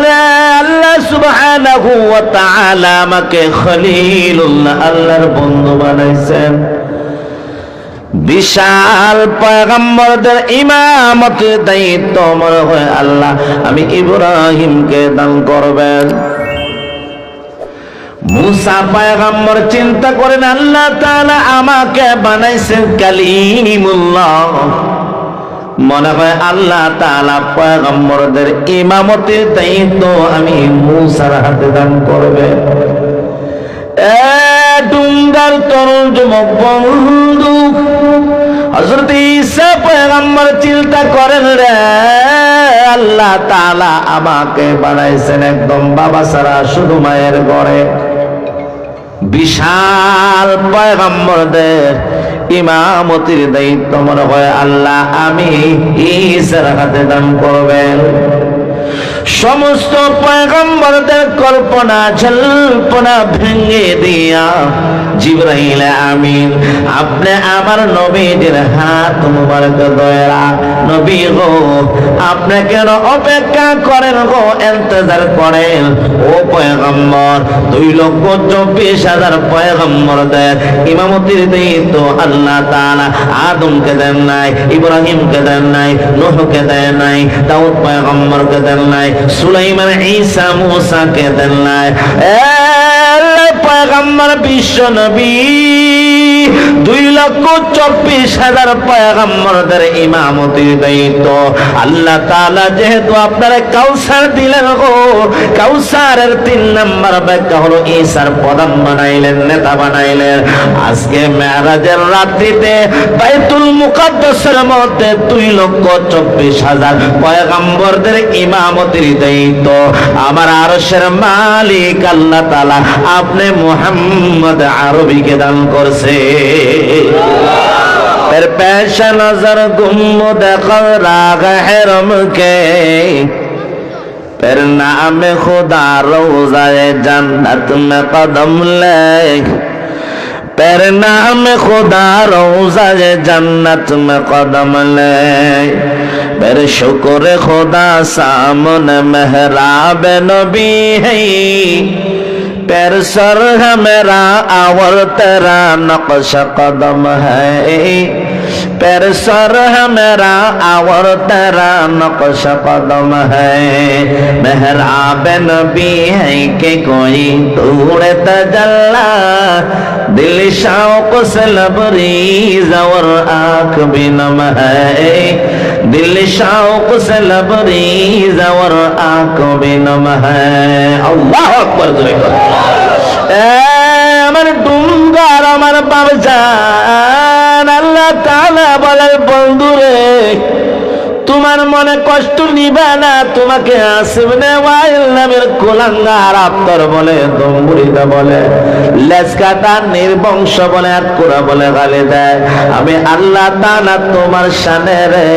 Speaker 1: আল্লাহ সুবহানাহু ওয়া তাআলা আমাকে খলিলুল্লাহ আল্লাহর বন্ধু বানাইছেন। বিশাল পয়গম্বরদের ইমামতের দায়িত্ব মনে হয় আল্লাহ আমি ইব্রাহিমকে দান করবেন। মুসা পয়গম্বর চিন্তা করেন আল্লাহ তাআলা আমাকে বানাইছেন কালিমুল্লাহ, মনে হয় আল্লাহ তাআলা পয়গম্বরদের ইমামতের দায়িত্ব আমি মুসার হাতে দান করবেন। ডুঙ্গার তরুণ যুবক বন্ধু হযরত ঈসা পয়গম্বর চিন্তা করেন রে আল্লাহ তাআলা আমাকে বানাইছেন একদম বাবা ছাড়া শুধু মায়ের ঘরে। বিশাল পয়গম্বরদের ইমামতির দায়িত্ব মনে হয় আল্লাহ আমি ঈসার হাতে দান করবেন। সমস্ত পয়গম্বরদের কল্পনা জল্পনা ভেঙে দিয়া জিবরাইল আমিন আপনি আমার নবীর হাত মুবারক ধরা, নবী গো আপনি কেন অপেক্ষা করেন গো, ইন্তজার করেন ও পয়গম্বর। 2,24,000 পয়গম্বরদের ইমামতির দায়িত্ব আল্লাহ তাআলা আদমকে দেন নাই, ইব্রাহিমকে দেন নাই, নূহকে দেন নাই, দাউদ পয়গম্বরকে দেন নাই, সুলাইমান ঈসা মুসাকে দেন নাই। পয়গম্বর বিশ্ব নবী 2,24,000 পয়গম্বরদের ইমামতির দায়িত্ব আল্লাহ তাআলা যেহেতু আপনারা কাউসার দিলেন গো, কাউসারের 3 নাম্বার ব্যাখ্যা হলো ঈসার প্রধান বানাইলেন, নেতা বানাইলেন। আজকে মেরাজের রাত্রিতে বাইতুল মুকাদ্দাসের মধ্যে 2,24,000 পয়গম্বরদের ইমামতির দায়িত্ব আমার আরশের মালিক আল্লাহ তাআলা আপনি মুহাম্মদ আরবিকে দান করছে। पर पेश नजर गुम्बद राग हरम के पर नाम खुदा रोज़ाए जन्नत में कदम ले, पर नाम खुदा रोज़ाए जन्नत में कदम ले, पर शुक्र खुदा सामने मेहराब नबी है, पैर सर है मेरा और तेरा नक्श कदम है, पैर सर है मेरा और तेरा नक्श कदम है, मेहराब नबी है कि कोई दूर तजल्ला, दिल शौक से लबरीज और आँख भी नम है, दिल शौक से लबरीज और आँख भी नम है। अल्लाह अकबर। আমার আমার বাবজান, আল্লাহ তাআলা বলে বন্ধুরে তোমার মনে কষ্ট নিবে না, তোমাকে আসিব নে ওয়াইল নামের কুলাঙ্গার আফতার বলে, দম্বুরিদা বলে, লেজকাটা নির্বংশ বলে, আর কোরা বলে গালি দেয়। আমি আল্লাহ তাআলা তোমার শানে রে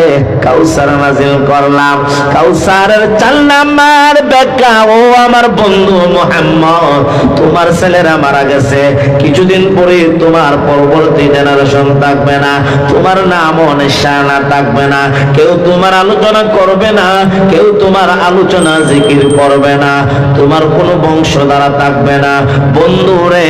Speaker 1: কাউসার নাজিল করলাম। কাউসারের 4 নাম্বার ব্যাখ্যা, ও আমার বন্ধু মুহাম্মদ, তোমার ছেলেরা মারা গেছে, কিছুদিন পরে তোমার পরবর্তী জেনারেশন থাকবে না, তোমার নামও নিশানা থাকবে না, কেউ তোমার আলোচনা করবে না, কেউ তোমার আলোচনা জিকির করবে না, তোমার কোনো বংশধারা থাকবে না। বন্ধুরে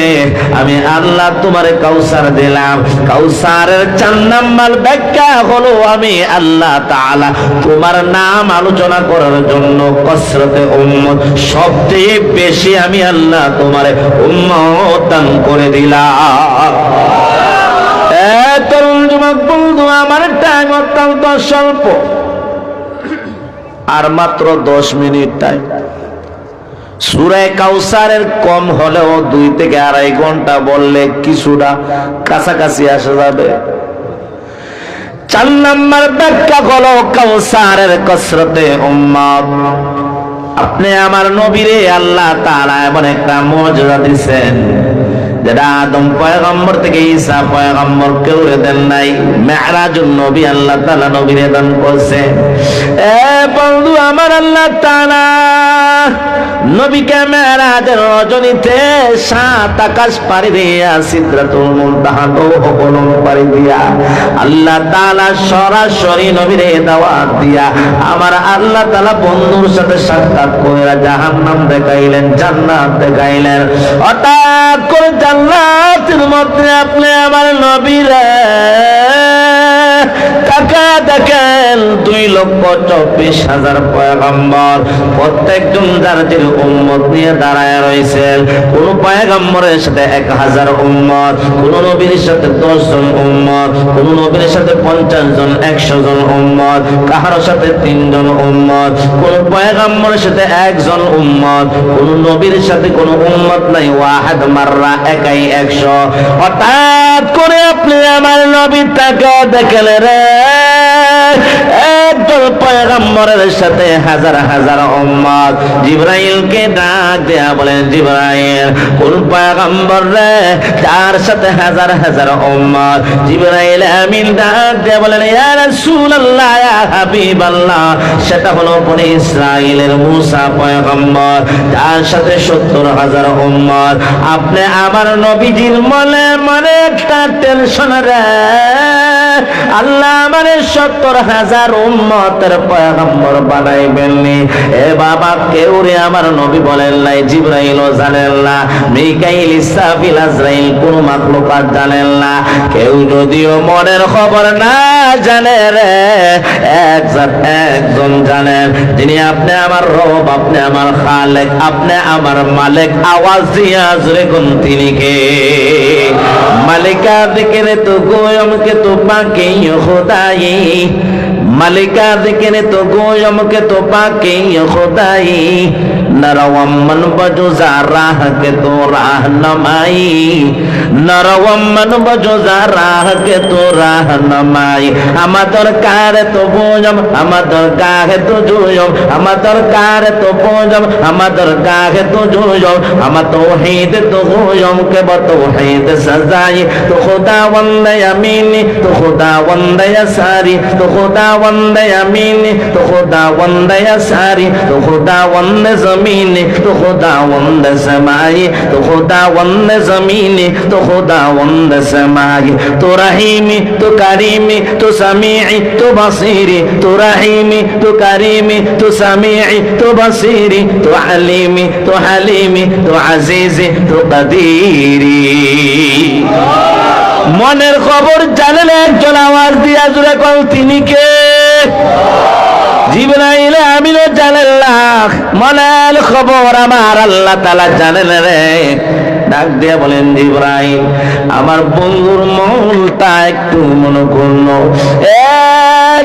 Speaker 1: আমি আল্লাহ তোমারে কাউসার দিলাম। কাউসারের 4 নাম্বার ব্যাখ্যা হলো আমি আল্লাহ তাআলা তোমার নাম আলোচনা করার জন্য কসরতে উম্মত, সবচেয়ে বেশি আমি আল্লাহ তোমারে উম্মত দান করে দিলাম। তরুণ যুবক বন্ধু, আমার টাইম অত্যন্ত স্বল্প, আর মাত্র 10 মিনিট টাইম। সূরা কাউসারের কম হলেও 2 থেকে 2.5 ঘন্টা বললে কিছুটা কাছাকাছি আসা যাবে। 4 নাম্বার ব্যাখ্যা হলো কাউসারের কসরতে উম্মত। আপনি আমার নবীরে আল্লাহ তাআলা এমন একটা মুজিজা দিয়েছেন যেটা আদম পয়গম্বর থেকে ঈসা পয়গম্বর কেউ দেন নাই। মেরাজুন নবী আল্লাহ তাআলা নবীরে দান করছে। বন্ধু আমার, আল্লাহ তাআলা নবীকে মেরাজের রজনীতে 7 আকাশ পাড়ি দিয়া সিদরাতুল মুনতাহা কলম পাড়ি দিয়া আল্লাহ তাআলা সরাসরি নবীরে দাওয়াত দিয়া আমার আল্লাহ তাআলা বন্ধুর সাথে সাক্ষাৎ করে জাহান্নাম দেখাইলেন, জান্নাত দেখাইলেন। হঠাৎ করে জান্নাতের মধ্যে আপনি আমার নবীরে তাকা দেখেন 2,24,000 পয়গম্বর, প্রত্যেকজন যার যার উম্মত নিয়ে দাঁড়ায় রয়েছেন। কোন পয়গম্বরের সাথে 1000 উম্মত, কোন নবীর সাথে 10 জন উম্মত, কোন নবীর সাথে 50 জন, 100 জন উম্মত, কাহার সাথে 3 জন উম্মত, কোন পয়গম্বরের সাথে 1 জন উম্মত, কোন নবীর সাথে কোন উম্মত নাই, ওয়াহিদ মাররা, একাই 100। হঠাৎ করে আপনি আমার নবী তাকে দেখলেন রে, একজন পয়গম্বরের সাথে 1000 উম্মত। জিবরাইলকে ডাক দেয়া বলেন, জিবরাইল কোন পয়গম্বর রে তার সাথে 1000 উম্মত? জিবরাইল আমিন ডাক দেয়া বলেন, ইয়া রাসূলুল্লাহ, ইয়া হাবিবাল্লাহ, সেটা হলো বনি ইসরাইলের মুসা পয়গম্বর, তার সাথে 70,000 উম্মত। আপনি আমার নবীজির মনে মনে একটা টেনশন রে, আল্লাহ আমারে 70,000 উম্মতের পয়গম্বর বানাইবেননি। এ বাবা, কেউ রে আমার নবী বলেন নাই, জিবরাইলও জানেন না, মিকাইল, ইসরাফিল, আজরাইল কোন মাখলুকাত জানেন না। কেউ যদিও মনের খবর না জানে রে, একজন জানেন, যিনি আপনি আমার রব, আপনি আমার খালেক, আপনি আমার মালিক। আওয়াজ দিয়া জোরে কোন তিনি কে? মালিকা দিকে তো গোয়ম কে তো পাকে खुदाई, मालिका दिखने तो गोयम के तो पाके खुदाई, नरवमन बजुजा राह के तो राहनुमाई, नरवमन बजुजा राह के तो राहनुमाई। আমাদের কারে তো গোয়ম, আমাদের কাহে তো জুয়ম, আমাদের কারে তো গোয়ম, আমাদের কাহে তো জুয়ম, আমার তৌহিদ তো গোয়ম के बतौहीद सजाई। तो खुदावंद यमीनी, तो खुदावंद यसारी, तो खुदावंद यमीनी, तो खुदावंद यसारी, तो खुदावंद ज़मीनी, तो खुदावंद समाई, तो खुदावंद ज़मीनी, तो खुदावंद समाई। तो रहीमी, तो करीमी, तो समीई, तो बसीरी, तो रहीमी, तो करीमी, तो समीई, तो बसीरी, तो अलीमी, तो हलीमी, तो अजीज़ी, तो कदीरी। মনের খবর জানেন একজন, আওয়াজ দিয়া জুড়ে কোন তিনি কে? জিবরাইল আমিনও জানেন না, মনের খবর আমার আল্লাহ তাআলা জানেন রে। ডাক দিয়া বলেন, জিবরাইল আমার বন্ধুর মনটা একটু মনোকূর্ণ। এ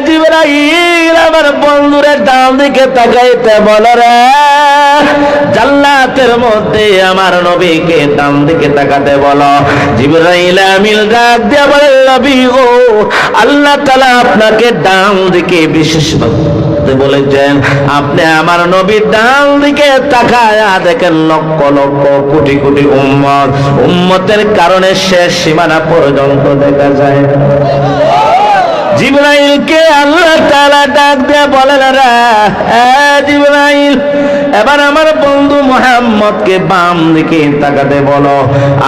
Speaker 1: জিবরাইল আমার বন্ধুরের ডান দিকে তাকাইতে বল রে, জান্নাত রাতের মধ্যে আমার নবীকে ডান দিকে তাকাতে বলো। জিবরাইল আমিন ডাক দিয়ে বলে, নবী গো, আল্লাহ তাআলা আপনাকে ডান দিকে বিশেষভাবে বলেছেন, আপনি আমার নবীর ডান দিকে তাকায়া দেখেন লক্ষ লক্ষ কোটি কোটি উম্মত, উম্মতের কারণে শেষ সীমানা পর্যন্ত দেখা যায়। জিবরাইলকে আল্লাহ তাআলা ডাক দিয়ে বলেন, রে জিবরাইল, এবার আমার বন্ধু মুহাম্মদকে বাম দিকে তাকাতে বলো।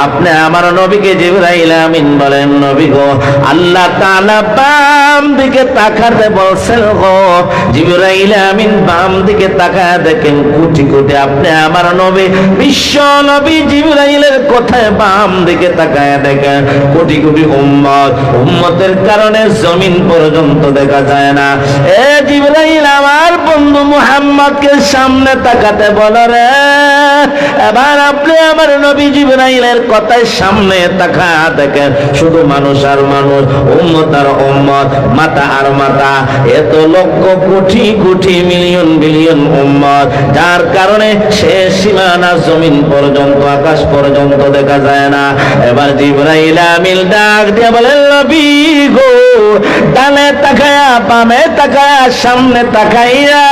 Speaker 1: আপনি আমার নবীকে জিবরাইল আমিন বলেন, নবী গো, আল্লাহ তাআলা বাম দিকে তাকাতে বলছেন গো। জিবরাইল আমিন বাম দিকে তাকায় দেখেন কোটি কোটি, আপনি আমার নবী বিশ্ব নবী জিবরাইলের কথায় বাম দিকে তাকায় দেখেন কোটি কোটি উম্মত, উম্মতের কারণে জমিন পর্যন্ত দেখা যায় না। এ জিবরাইল, আমার বন্ধু মুহাম্মদকে সামনে তাকাতে বলো রে। এবার আপনি আমার নবী জিবরাইলের কথায় সামনে তাকা দেখেন শুধু মানুষ আর মানুষ, উম্মত আর উম্মত, মাতা আর মাতা, এত লক্ষ কোটি কোটি মিলিয়ন বিলিয়ন উম্মত, যার কারণে শেষ সীমানা জমিন পর্যন্ত আকাশ পর্যন্ত দেখা যায় না। এবার জিবরাইল আমিন ডাক দিয়ে বলেন, নবী গো, ডানে তাকায়া বামে তাকায়া সামনে তাকাইয়া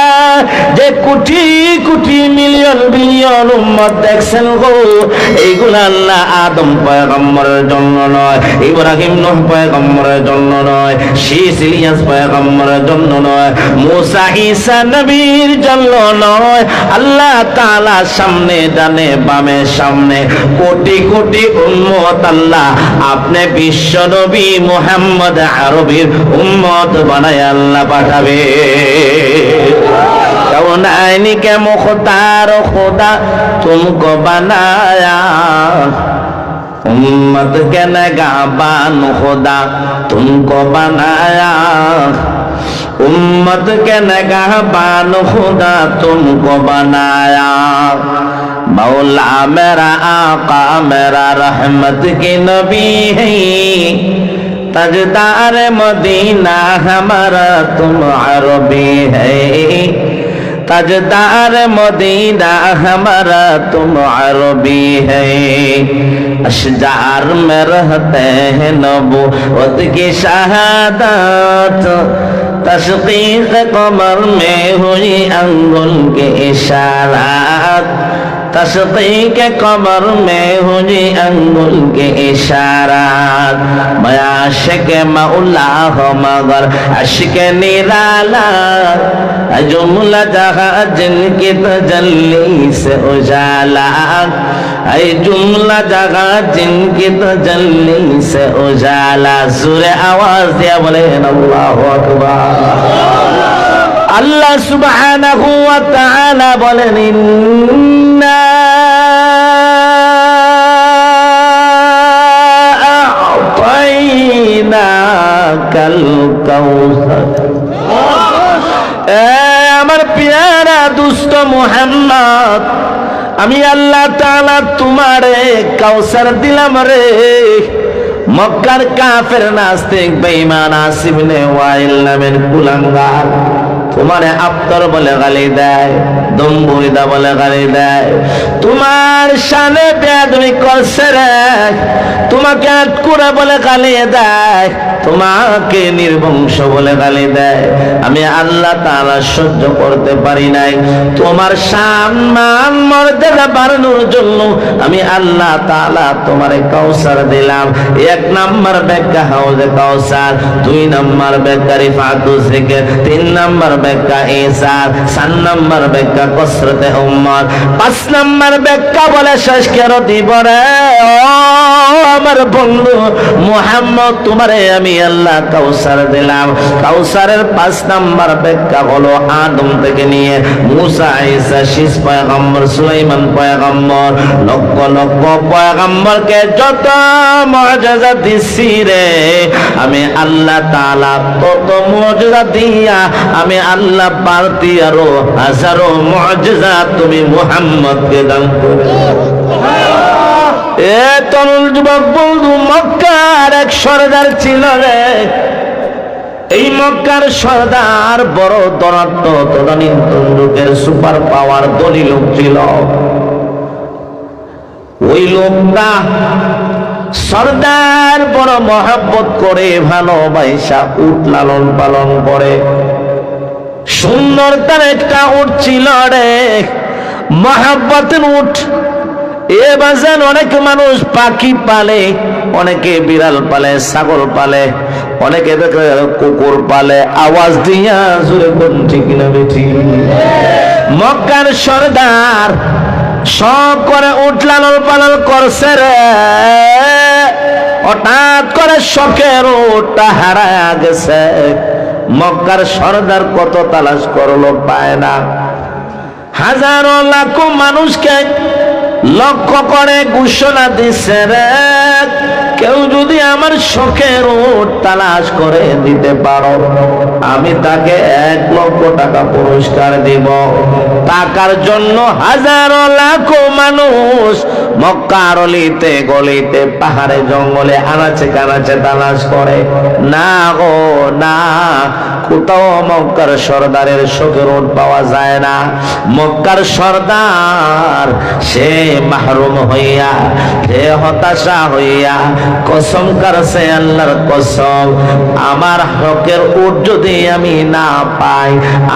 Speaker 1: যে কোটি কোটি মিলিয়ন বিলিয়ন উম্মত দেখছেন গো, এইগুলা আল্লাহ আদম পয়গম্বরের জন্য নয়, ইব্রাহিম নূহ পয়গম্বরের জন্য নয়, শীস ইলিয়াস পয়গম্বরের জন্য নয়, মুসা ঈসা নবীর জন্য নয়। আল্লাহ তাআলা সামনে ডানে বামে সামনে কোটি কোটি উম্মত আল্লাহ আপনি বিশ্ব নবী মুহাম্মদ আরবীর উম্মত বানায় আল্লাহ পাঠাবে। कौनैन के मुख्तार खुदा तुमको बनाया, उम्मत के नगाबान खुदा तुमको बनाया, उम्मत के नगाबान खुदा तुमको बनाया। मौला मेरा आका मेरा रहमत की नबी है, ताजदार मदीना हमारा तुम अरबी है, ताजदार मदीना हमारा तुम अरबी है। अशजार में रहते हैं नबूवत की शहादत, तस्दीक कमर में हुई अंगुल के इशारात, तस्दीक कमर में हुई अंगुल के इशारात। मैं आशिक मौला हो मगर अश्क निराला, जुमला जहां जिनकी तजल्ली से उजाला, ऐ जुमला जगह जिनकी तजल्ली से उजाला। सूरे आवाज दिया बोले अल्लाहु अकबर। अल्लाह सुब्हानहु व तआला बोलेन, इन्ना आ'तैनाकल कौसर। আমার প্যারা দুষ্ট মুহাম্মদ, আমি আল্লাহ তাআলা তোমারে কাউসার দিলাম রে। মক্কার কাফের নাস্তিক বেঈমান আসিফ ইবনে ওয়াইল নামের কুলাঙ্গার তোমারে আফতর বলে গালি দেয়, দম্বুরিদা বলে গালি দেয়, তোমার শানে বেয়াদবি করছে রে, তোমাকে আটকুরা বলে গালি দেয়, তোমাকে নির্বংশ বলে গালি দেয়। আমি আল্লাহ তাআলা সহ্য করতে পারি নাই। তোমার সম্মান মর্যাদা বাড়ানোর জন্য আমি আল্লাহ তাআলা তোমারে কাউসার দিলাম। এক নাম্বার ব্যাখ্যা হাউজে কাউসার, দুই নাম্বার ব্যাখ্যা রিফাতুজ জিকির, তিন নাম্বার ব্যাখ্যা ইসার, চার নাম্বার ব্যাখ্যা কসরতে উম্মত, পাঁচ নাম্বার ব্যাখ্যা বলে শেষ কেরো দিব রে। ও আমার বন্ধু মুহাম্মদ, তোমারে আমি আল্লাহ কাউসার দিলাম। কাউসারের পাঁচ নাম্বার ব্যাখ্যা হলো আদম থেকে নিয়ে মুসা ঈসা শীস পয়গম্বর সুলাইমান পয়গম্বর লক্ষ লক্ষ পয়গম্বরকে যত মুআজিজা দিছি রে, আমি আল্লাহ তাআলা তত মুআজিজা দিয়া আমি আল্লাহ বাড়তি আরো হাজারো মুআজিজা তুমি মুহাম্মদকে দান করে। এ তরুণ যুবক বন্ধু, মক্কার এক সরদার ছিল রে। এই মক্কার সরদার বড় ধনাঢ্য তদানীন্তন যুগের সুপার পাওয়ার ধনী লোক ছিল। ওই লোকটা সরদার বড় মহব্বত করে ভালোবাসা উট লালন পালন করে। সুন্দর তার একটা উট ছিল রে, মহব্বতের উট। এ বাজান অনেক মানুষ পাখি পালে, অনেকে বিড়াল পালে, ছাগল পালে, অনেকে কুকুর পালে। আওয়াজ দিয়া জোরে কোন ঠিক না বেঠি? মক্কার সরদার শখ করে উট লালন পালন করছে রে। হঠাৎ করে শখের উটটা হারায়া গেছে। মক্কার সরদার কত তালাশ করলো, পায় না। হাজারো লাখো মানুষকে লক্ষ্য করে ঘোষণা দিচ্ছে রে, কেউ যদি আমার শখের উট তালাশ করে দিতে পারো, আমি তাকে 1 লক্ষ টাকা পুরস্কার দিব। টাকার জন্য হাজারো লাখো মানুষ মক্কার অলিতে গলিতে পাহাড়ে জঙ্গলে আনাচে কানাচে তালাশ করে। না গো না, কোথাও মক্কার সরদারের শখের উট পাওয়া যায় না। মক্কার সরদার সে মাহরুম হইয়া, সে হতাশা হইয়া কসম করছে, আল্লাহর কসম, আমার শখের উট যদি আমি না পাই,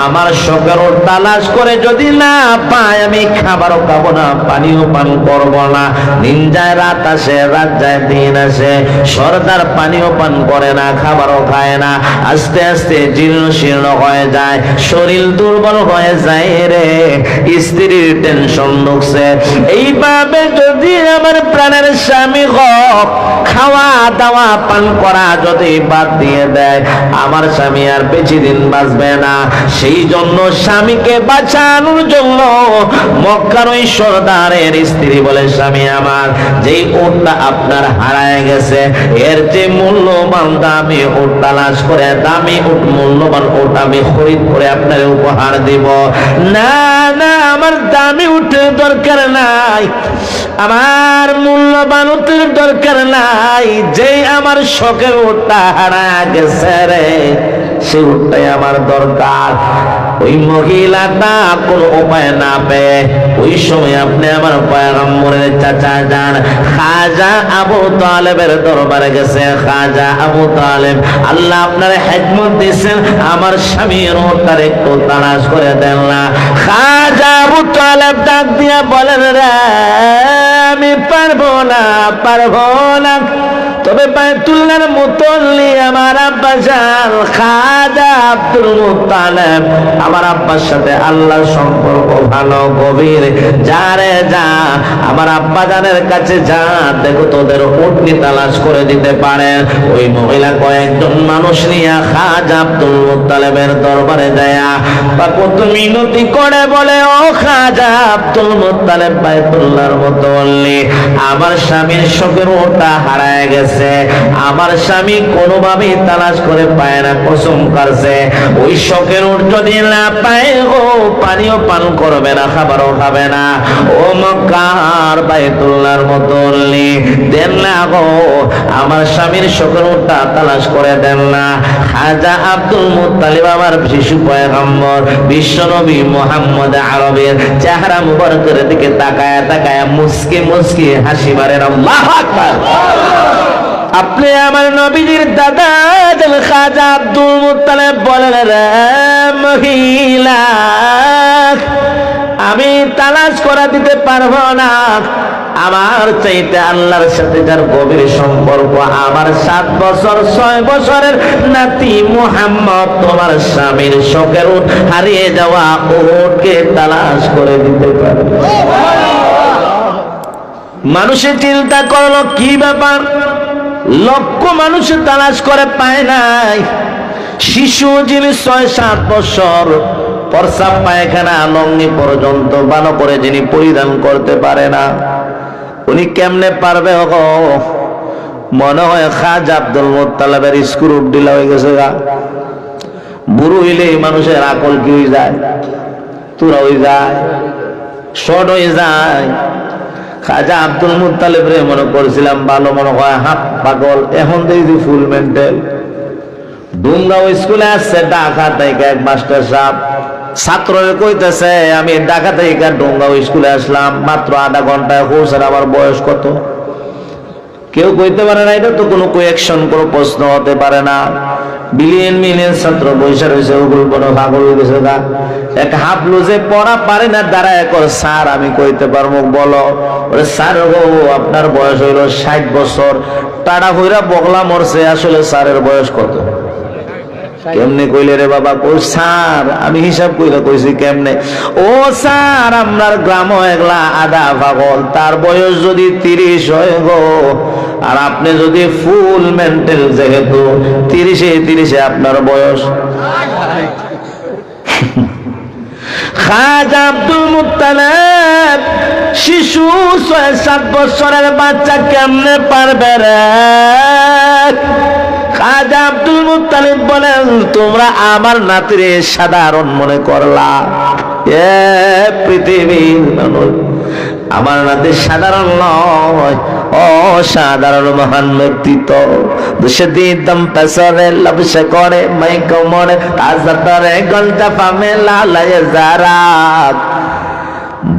Speaker 1: আমার শখের উট তালাশ করে যদি না পাই, আমি খাবারও খাবো না, পানিও পান করব না। দিন যায় রাত আসে, রাত যায় দিন আসে, সরদার পানিও পান করে না, খাবারও খায় না। আস্তে আস্তে জীর্ণ শীর্ণ হয়ে যায়, শরীর দুর্বল হয়ে যায় রে। স্ত্রীর টেনশন ঢুকছে। এইভাবে যদি আমার প্রাণের স্বামী হোক, খাওয়া দাওয়া পান করা যদি বাদ দিয়ে দেয়, আমার স্বামী আর বেশি দিন বাঁচবে না। সেই জন্য স্বামীকে বাঁচানোর জন্য মক্কার ওই সরদারের স্ত্রী বলে, স্বামী আমার, যেই উটটা আপনার হারায় গেছে, এর যে মূল্যবান দামি উট তালাশ করে, দামি উট, মূল্যবান উট আমি খরিদ করে আপনার উপহার দিব। না না, আমার দামি উটের দরকার নাই, আমার মূল্যবান উটের দরকার নাই, যেই আমার শখের উটটা হারায় গেছে রে, সে উটটাই আমার দরকার। ওই মহিলাটা কোন উপায় না পেয়ে ওই সময় আপনি আমার পয়গম্বরের চাচা যান খাজা আবু তালেবের দরবারে গেছে। খাজা আবু তালেব, আল্লাহ আপনার হিকমত দিয়েছেন, আমার স্বামীর উটটার একটু তালাশ করে দেন না। খাজা আবু তালেব ডাক দিয়া বলেন, রে আমি পারবো না, পারবো না, তবে বাইতুল্লাহর মুতল্লি আমার আব্বা জান খাজা আব্দুল মুত্তালিব, আমার আব্বার সাথে আল্লাহর সম্পর্ক ভালো গভীর, যারে যা আমার আব্বা জানের কাছে যা, দেখো তোদের উটনি তালাশ করে দিতে পারে। ওই মহিলা কয়েকজন মানুষ নিয়ে খাজা আব্দুল মুত্তালিবের দরবারে যায়, কত মিনতি করে বলে, ও খাজা আব্দুল মুত্তালিব, বাইতুল্লাহর মুতল্লি, আমার স্বামীর শখের উটটা হারায় গেছে, আমার স্বামী কোনোভাবেই তালাশ করে পায় না, কসম করছে ওই শখের উট যদি না পায় গো, পানিও পান করবে না, খাবারও খাবে না। ও মক্কার বাইতুল্লাহর মুতল্লি, দেন না গো, আমার স্বামীর শখের উটটা তালাশ করে দেন না। খাজা আব্দুল মুত্তালিব আমার শিশু পয়গম্বর বিশ্বনবী মুহাম্মদ আরবের চেহারা মুবারকের দিকে তাকায় তাকায় মুস্কি মুস্কি হাসি মারেন। আল্লাহু আকবার। আপনি আমার নবীজির দাদা খাজা আব্দুল মুত্তালিব বলেন, রে মহিলা, আমি তালাশ করে দিতে পারবো না, আমার চাইতে আল্লাহর সাথে যার গভীর সম্পর্ক, আমার 7 বছর 6 বছরের নাতি মুহাম্মদ তোমার স্বামীর শখের উট হারিয়ে যাওয়া উটকে তালাশ করে দিতে পারে। মানুষে চিন্তা করলো, কি ব্যাপার, লক্ষ মানুষ তালাশ করে পায় নাই, শিশু যিনি 6-7 বছর প্রস্রাব পায়খানা লঙ্গি পর্যন্ত ভালো করে যিনি পরিধান করতে পারে না, উনি কেমনে পারবে? মনে হয় খাজা আব্দুল মুত্তালিবের স্ক্রু ঢিলা হয়ে গেছে গা। বুড়ো হইলে মানুষের আকল কি হয়ে যায়, তুরা হয়ে যায়, শর্ট হয়ে যায়। খাজা আব্দুল মুত্তালিব রে মনে করছিলাম ভালো, মনে হয় হাত পাগল, এখন দেখি ফুল মেন্টাল। ডুমগাঁও স্কুলে আসছে ঢাকা থেকে এক মাস্টার সাহেব, ছাত্ররে কইতেছে আমি ঢাকা থেকে ডোঙ্গাও স্কুলে আসলাম মাত্র আধা ঘন্টায় পৌঁছার, আমার বয়স কত? কেউ কইতে পারে না, এটা তো কোনো কোয়েকশন কোনো প্রশ্ন হতে পারে না। বিলিয়ন মিলিয়ন ছাত্র বৈশা রয়েছে, ওগুলো কোনো পাগল হয়ে গেছে গা। এক হাফলু যে পড়া পারে না দাঁড়ায় কর স্যার আমি কইতে পারবো, বলো। ওরে স্যার গো আপনার বয়স হইল 60 বছর, টাড়া হইরা বগলা মরছে, আসলে স্যারের বয়স কত? কেমনে কইলে রে বাবা? ও স্যার আমি হিসাব কইরা কইছি কেমনে? ও স্যার আপনার গ্রাম একলা আধা পাগল, তার বয়স যদি 30 হয় গো, আর আপনি যদি ফুল মেন্টাল, যেহেতু 30-30 আপনার বয়স। খাজা আব্দুল মুত্তালিব শিশু 6-7 বছরের বাচ্চা কেমনে পারবে রে? খাজা আব্দুল মুত্তালিব বলেন তোমরা আমার নাতিরে সাধারণ মনে করলা, এ পৃথিবীর মানুষ আমার নাতি সাধারণ নয়, অসাধারণ মহান ব্যক্তিত্ব। দুশে দিদম পেছরে লবসে করে মাই কমরে তাজা তরে গলটা পামে লালায় জারাক।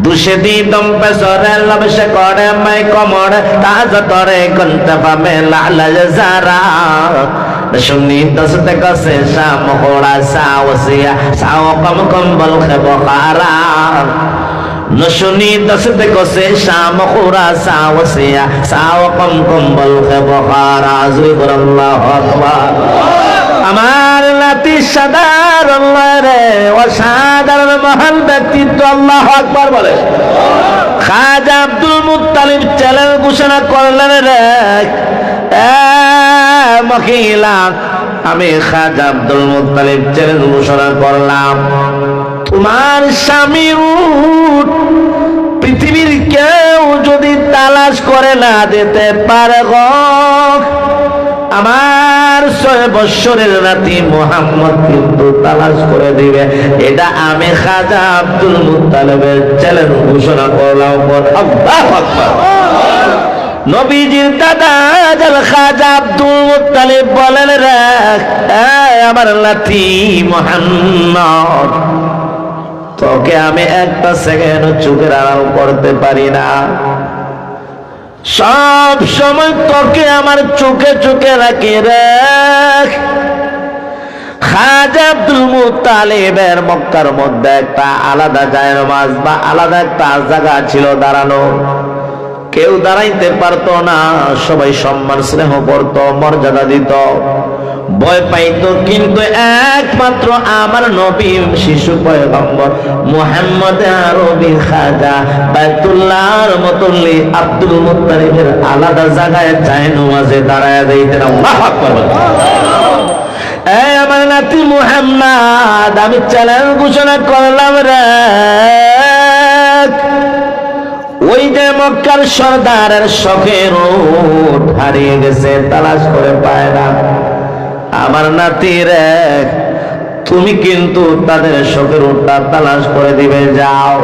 Speaker 1: দুশে দিদম পেছরে লবসে করে মাই কমরে তাজা তরে গলটা পামে লালায় জারাক। শুনি দশতে কসে শাম হোড়া সাওসিয়া সাও কম কম্বল খেবখারা। নশুনি দশতে কসে শাম হোড়া সাওসিয়া সাও কম কম্বল খেবখারা। জুইবুর আল্লাহু আকবার। আমার নাতি সাধারণ রে, অসাধারণ মহান ব্যক্তিত্ব। আল্লাহু আকবার বলে। খাজা আব্দুল মুত্তালিব চ্যালেঞ্জ ঘোষণা করলেন রে, মহিলা আমি খাজা আব্দুল মুত্তালিব চ্যালেঞ্জ ঘোষণা করলাম, তোমার স্বামীর উট পৃথিবীর কেউ যদি তালাশ করে না দিতে পারে গো, আমার 6 বছরের নাতি মুহাম্মদ কিন্তু তালাশ করে দিবে। এটা আমি খাজা আব্দুল মুত্তালিবের চ্যালেঞ্জ ঘোষণা করলাম। আল্লাহু আকবার। নবীজির দাদা খাজা আব্দুল মুত্তালিব বলেন রে, আমার নাতি মুহাম্মদ তোকে আমি একটা সেকেন্ড চোখের আড়াল করতে পারি না, সব সময় তোকে আমার চোখে চোখে রাখি রে। খাজা আব্দুল মুত্তালিবের মক্কার মধ্যে একটা আলাদা জায়নামাজ বা আলাদা একটা জায়গা ছিল দাঁড়ানো, কেউ দাঁড়াইতে পারতো না, সবাই সম্মান স্নেহ করত, মর্যাদা দিত, ভয় পাইত। কিন্তু একমাত্র আমার নবী শিশু পয়গম্বর মুহাম্মদ আরবি খাজা বাইতুল্লাহর মুতল্লি আব্দুল মুত্তালিবের আলাদা জায়গায় জায়নামাজে দাঁড়ায় যাইতেন। আল্লাহু আকবার। এই আমার নাতি মুহাম্মদ আমি চ্যালেঞ্জ ঘোষণা করলাম রে, ওই যে মক্কার সর্দারের শখের উট হারিয়ে গেছে, তালাশ করে পায় না, আমার নাতি রে তুমি কিন্তু তাদের শখের উটটা তালাশ করে দিবে, যাও।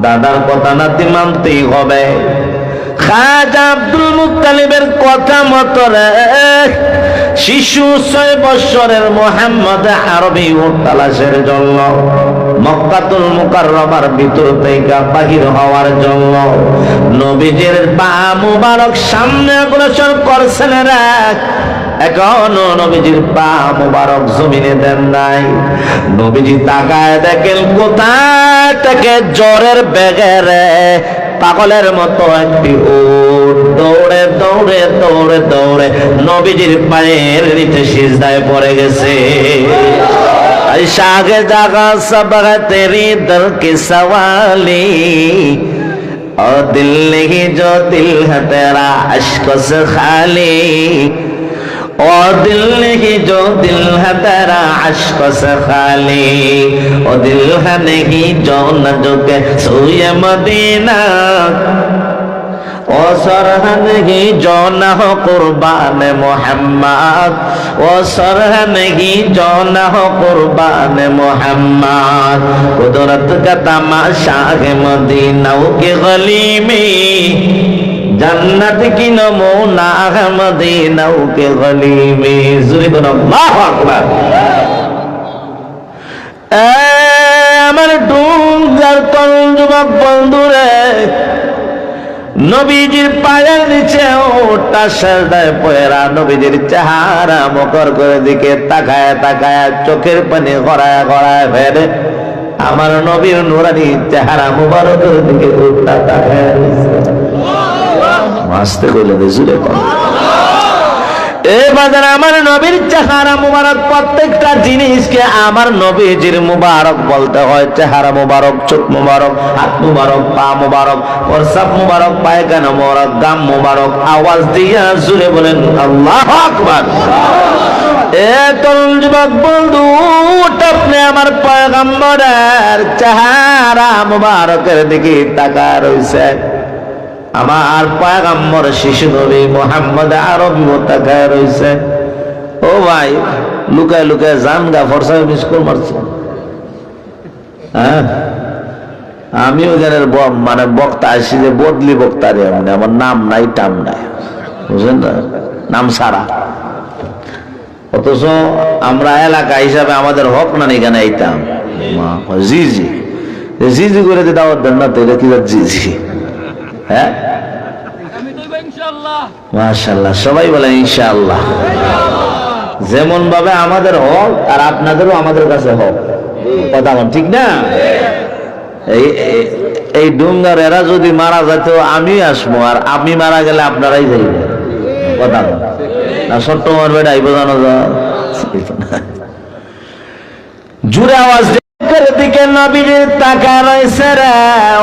Speaker 1: দাদার কথা নাতি মানতেই হবে। খাজা আব্দুল মুত্তালিবের কথা মতো রে শিশু 6 বছরের মুহাম্মদ আরবি উট তালাশের জন্য মক্কাতুল মুকাররমার ভিতর থেকে বাহির হওয়ার জন্য নবীজির পা মুবারক সামনে অগ্রসর করছেন রে। এখনো নবীজির পা মুবারক জমিনে দেন নাই। নবীজি তাকায় দেখেন কোথা থেকে জ্বরের বেগে রে পাগলের মতো একটি উট দৌড়ে দৌড়ে দৌড়ে দৌড়ে নবীজির পায়ের নিচে সিজদায় পড়ে গেছে। शागे जागा सब है तेरी दर की सवाली, और दिल नहीं जो दिल है तेरा अश्कों से खाली, और दिल नहीं जो दिल है तेरा अश्कों से खाली, और दिल है नहीं जो न झुके सूए मदीना, ओ सरहन ही जो न हो कुर्बान मोहम्मद, ओ सरहन ही जो न हो कुर्बान मोहम्मद। कुदरत का तमाशा है मदीना की गली में, जन्नत की नमूना है मदीना की गली में। अल्लाहु अकबर। আমার ডুঙ্গার তরুণ যুবক বন্ধুরে, নবীজির পায়ের নিচে ওটা সেজদায় পড়া নবীজির চেহারা মুখর করে দিকে তাকায় তাকায় চোখের পানি গড়ায় গড়ায় ফেলে আমার নবীর নুরানি চেহারা মুবারকের দিকে ওটা তাকায় আসতে কইলে জুড়ে কম। এবার আমার নবীর চেহারা মুবারক, প্রত্যেকটা জিনিসকে আমার নবীজির মুবারক বলতে হয়। চেহারা মুবারক, চোখ মুবারক, হাত মুবারক, পা মুবারক, প্রস্রাব মুবারক, পায়খানা মুবারক, গাম মুবারক। আওয়াজ দিয়া জুড়ে বলেন আল্লাহু আকবার। এ তরুণ যুবক বন্ধু, আপনি আমার পয়গম্বরের চেহারা মুবারকের দিকে তাকায় রইছে। আমার পয়গম্বর শিশু নবী মুহাম্মদ আরবি তাকায় রইছে। ও ভাই, লুকায় লুকায় জানগা ফরসা মিসকল মারছে। হ্যাঁ, আমি ওখানের মানে বক্তা আসি যে বদলি বক্তা রে, আমার নাম নাই টাম নাই, বুঝলেন না, নাম সারা। অথচ আমরা এলাকা হিসাবে আমাদের হক না এখানে আইতাম। জি জি জি জি করে দাওয়াত দেন না তো, এটা কি জি জি? হ্যাঁ, মাশাআল্লাহ, সবাই বলেন ইনশাআল্লাহ। যেমন ভাবে আমাদের হক আর আপনাদেরও আমাদের কাছে হক, কথা বল ঠিক না? এই ডুঙ্গার এরা যদি মারা যেত আমি আসবো, আর আমি মারা গেলে আপনারাই যাইবেন, কথা বল না? ছোট্ট মারবে ডাইব জানো যা জুড়ে আওয়াজ দিকে নবীর তাকা রয়েছে রে,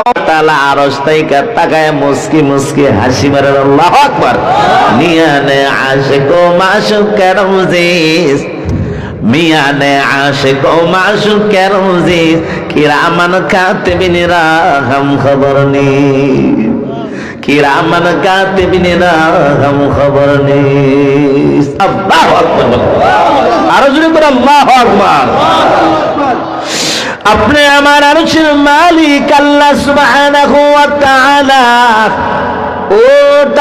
Speaker 1: ও তালা আরশ তাইকা তাকায় মুস্কি মুস্কি হাসি মারে আল্লাহু আকবার। মিয়ানে আশিক ও মাশুকের রোজিস, মিয়ানে আশিক ও মাশুকের রোজিস, কিরামান কাতিবিন রাহম খবর নি, কিরামান কাতিবিন রাহম খবর নি। আল্লাহু আকবার, আরো জোরে করে আল্লাহু আকবার। আপনি আমার আরশের মালিক আল্লাহ সুবহানাহু ওয়া তাআলা, ও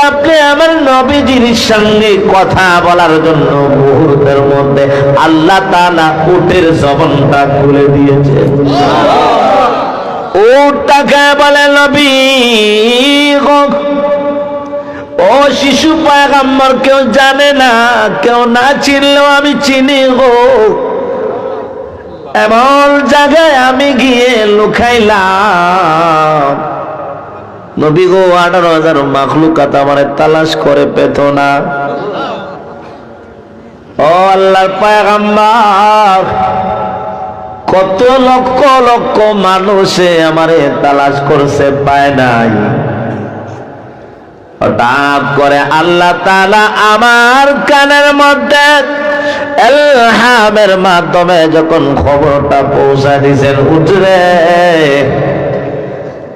Speaker 1: আপনি আমার নবীজির সঙ্গে কথা বলার জন্য মুহূর্তের মধ্যে আল্লাহ তাআলা উটের জবানটা খুলে দিয়েছে। উটটাকে বলে নবী গো, ও শিশু পয়গম্বর কেউ জানে না, কেউ না চিনলেও আমি চিনি গো। এমন জায়গায় আমি গিয়ে লুকাইলাম, নবী গো 18,000 মাখলুকাত আমারে তালাশ করে পেত না। ও আল্লাহর পয়গম্বর, কত লক্ষ লক্ষ মানুষে আমারে তালাশ করছে, পায় নাই। হঠাৎ করে আল্লাহ তাআলা আমার কানের মধ্যে ইলহামের মাধ্যমে যখন খবরটা পৌঁছা দিয়েছেন, উঠরে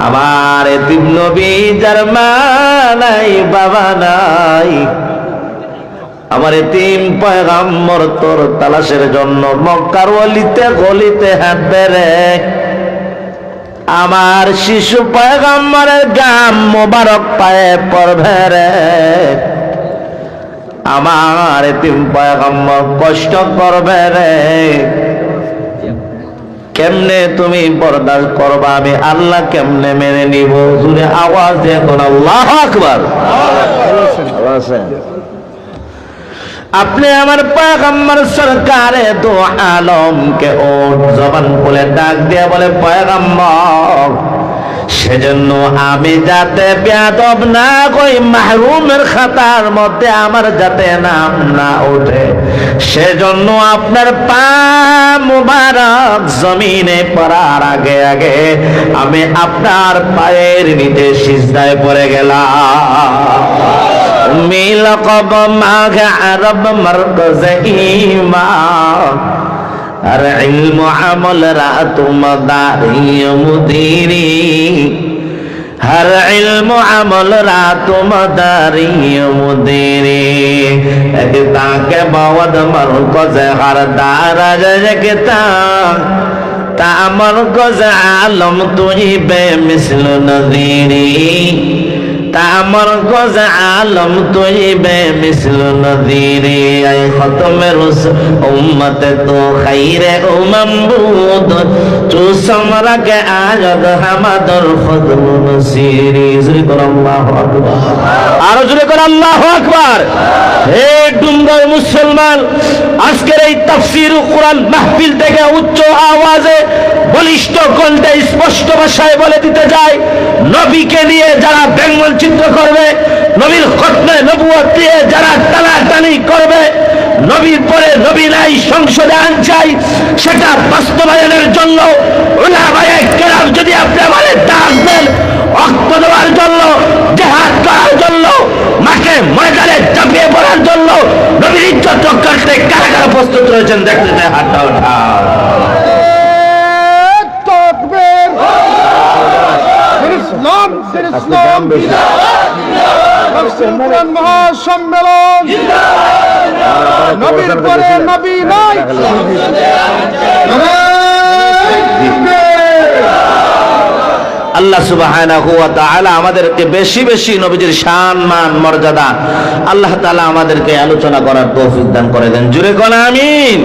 Speaker 1: আমার এতিম নবী যার মা নাই বাবা নাই, আমার এতিম পয়গম্বর তোর তালাশের জন্য মক্কার অলিতে গলিতে হাঁটবে রে। আমার শিশু পয়গম্বরের গাম মোবারক পায়ে পড়বে রে। আমার এতিম পয়গম্বর কষ্ট করবে রে। কেমনে তুমি বরদাস্ত করবা, আমি আল্লাহ কেমনে মেনে নিব? জুড়ে আওয়াজ দিয়ে কোন আল্লাহু আকবার। আপনি আমার পয়গম্বর সরকারে দো আলমকে ও জবান খুলে ডাক দিয়ে বলে পয়গম্বর, সেজন্য আমি যাতে বেয়াদব না কই, মাহরুমের খাতার মধ্যে আমার যাতে নাম না ওঠে, সেজন্য আপনার পা মুবারক জমিনে পড়ার আগে আগে আমি আপনার পায়ের নিচে সিজদায় পড়ে গেলাম। মিলকব মাঘ আরব মরকজ ঈমান, আর ইলম আমল রাত মদারি মুদিরি, হর ইলম আমল রাত মদারি মুদিরি। এক তাকে বাওয়াদ মরকজ হর দারাজ জগতা, তামরকজ আলম তুই বে মিসল নদীরি। তামর গজ আলম তৈবে মিসল নদীরে আই খতমে রসুল উম্মতে তো খাইরে উমামবুদ তু সমরা কে আজাদ হামাদর ফদল নসিরি জুরি কর আল্লাহু আকবার আর জুরি কর আল্লাহু আকবার হে ডুমরার মুসলমান আজকের এই তাফসীর কোরআন মাহফিল থেকে উচ্চ আওয়াজে বলিষ্ঠ কণ্ঠে স্পষ্ট ভাষায় বলে দিতে যায় নবীকে নিয়ে যারা ব্যঙ্গচিত্র করবে নবীর খতমে নবুয়ত দিয়ে যারা টানাটানি করবে নবীর পরে নবী নাই সংসদে আন চাই সেটা বাস্তবায়নের জন্য উলামায়ে কেরাম যদি আপনি আমাদের ডাক দেন রক্ত দেওয়ার জন্য জিহাদ করার জন্য মাকে ময়দানে চাপিয়ে পড়ার জন্য নবীর ইজ্জত রক্ষা করতে কারা কারা প্রস্তুত রয়েছেন দেখতে চাই হাতটা ওঠা
Speaker 2: মহাসম্মেলন নবীর পরে নবী নাই
Speaker 1: আল্লাহ সুবহানাহু ওয়া তাআলা আমাদেরকে বেশি বেশি নবীজির শান মান মর্যাদা আল্লাহ তাআলা আমাদেরকে আলোচনা করার তৌফিক দান করে দেন জুরে কোন আমিন।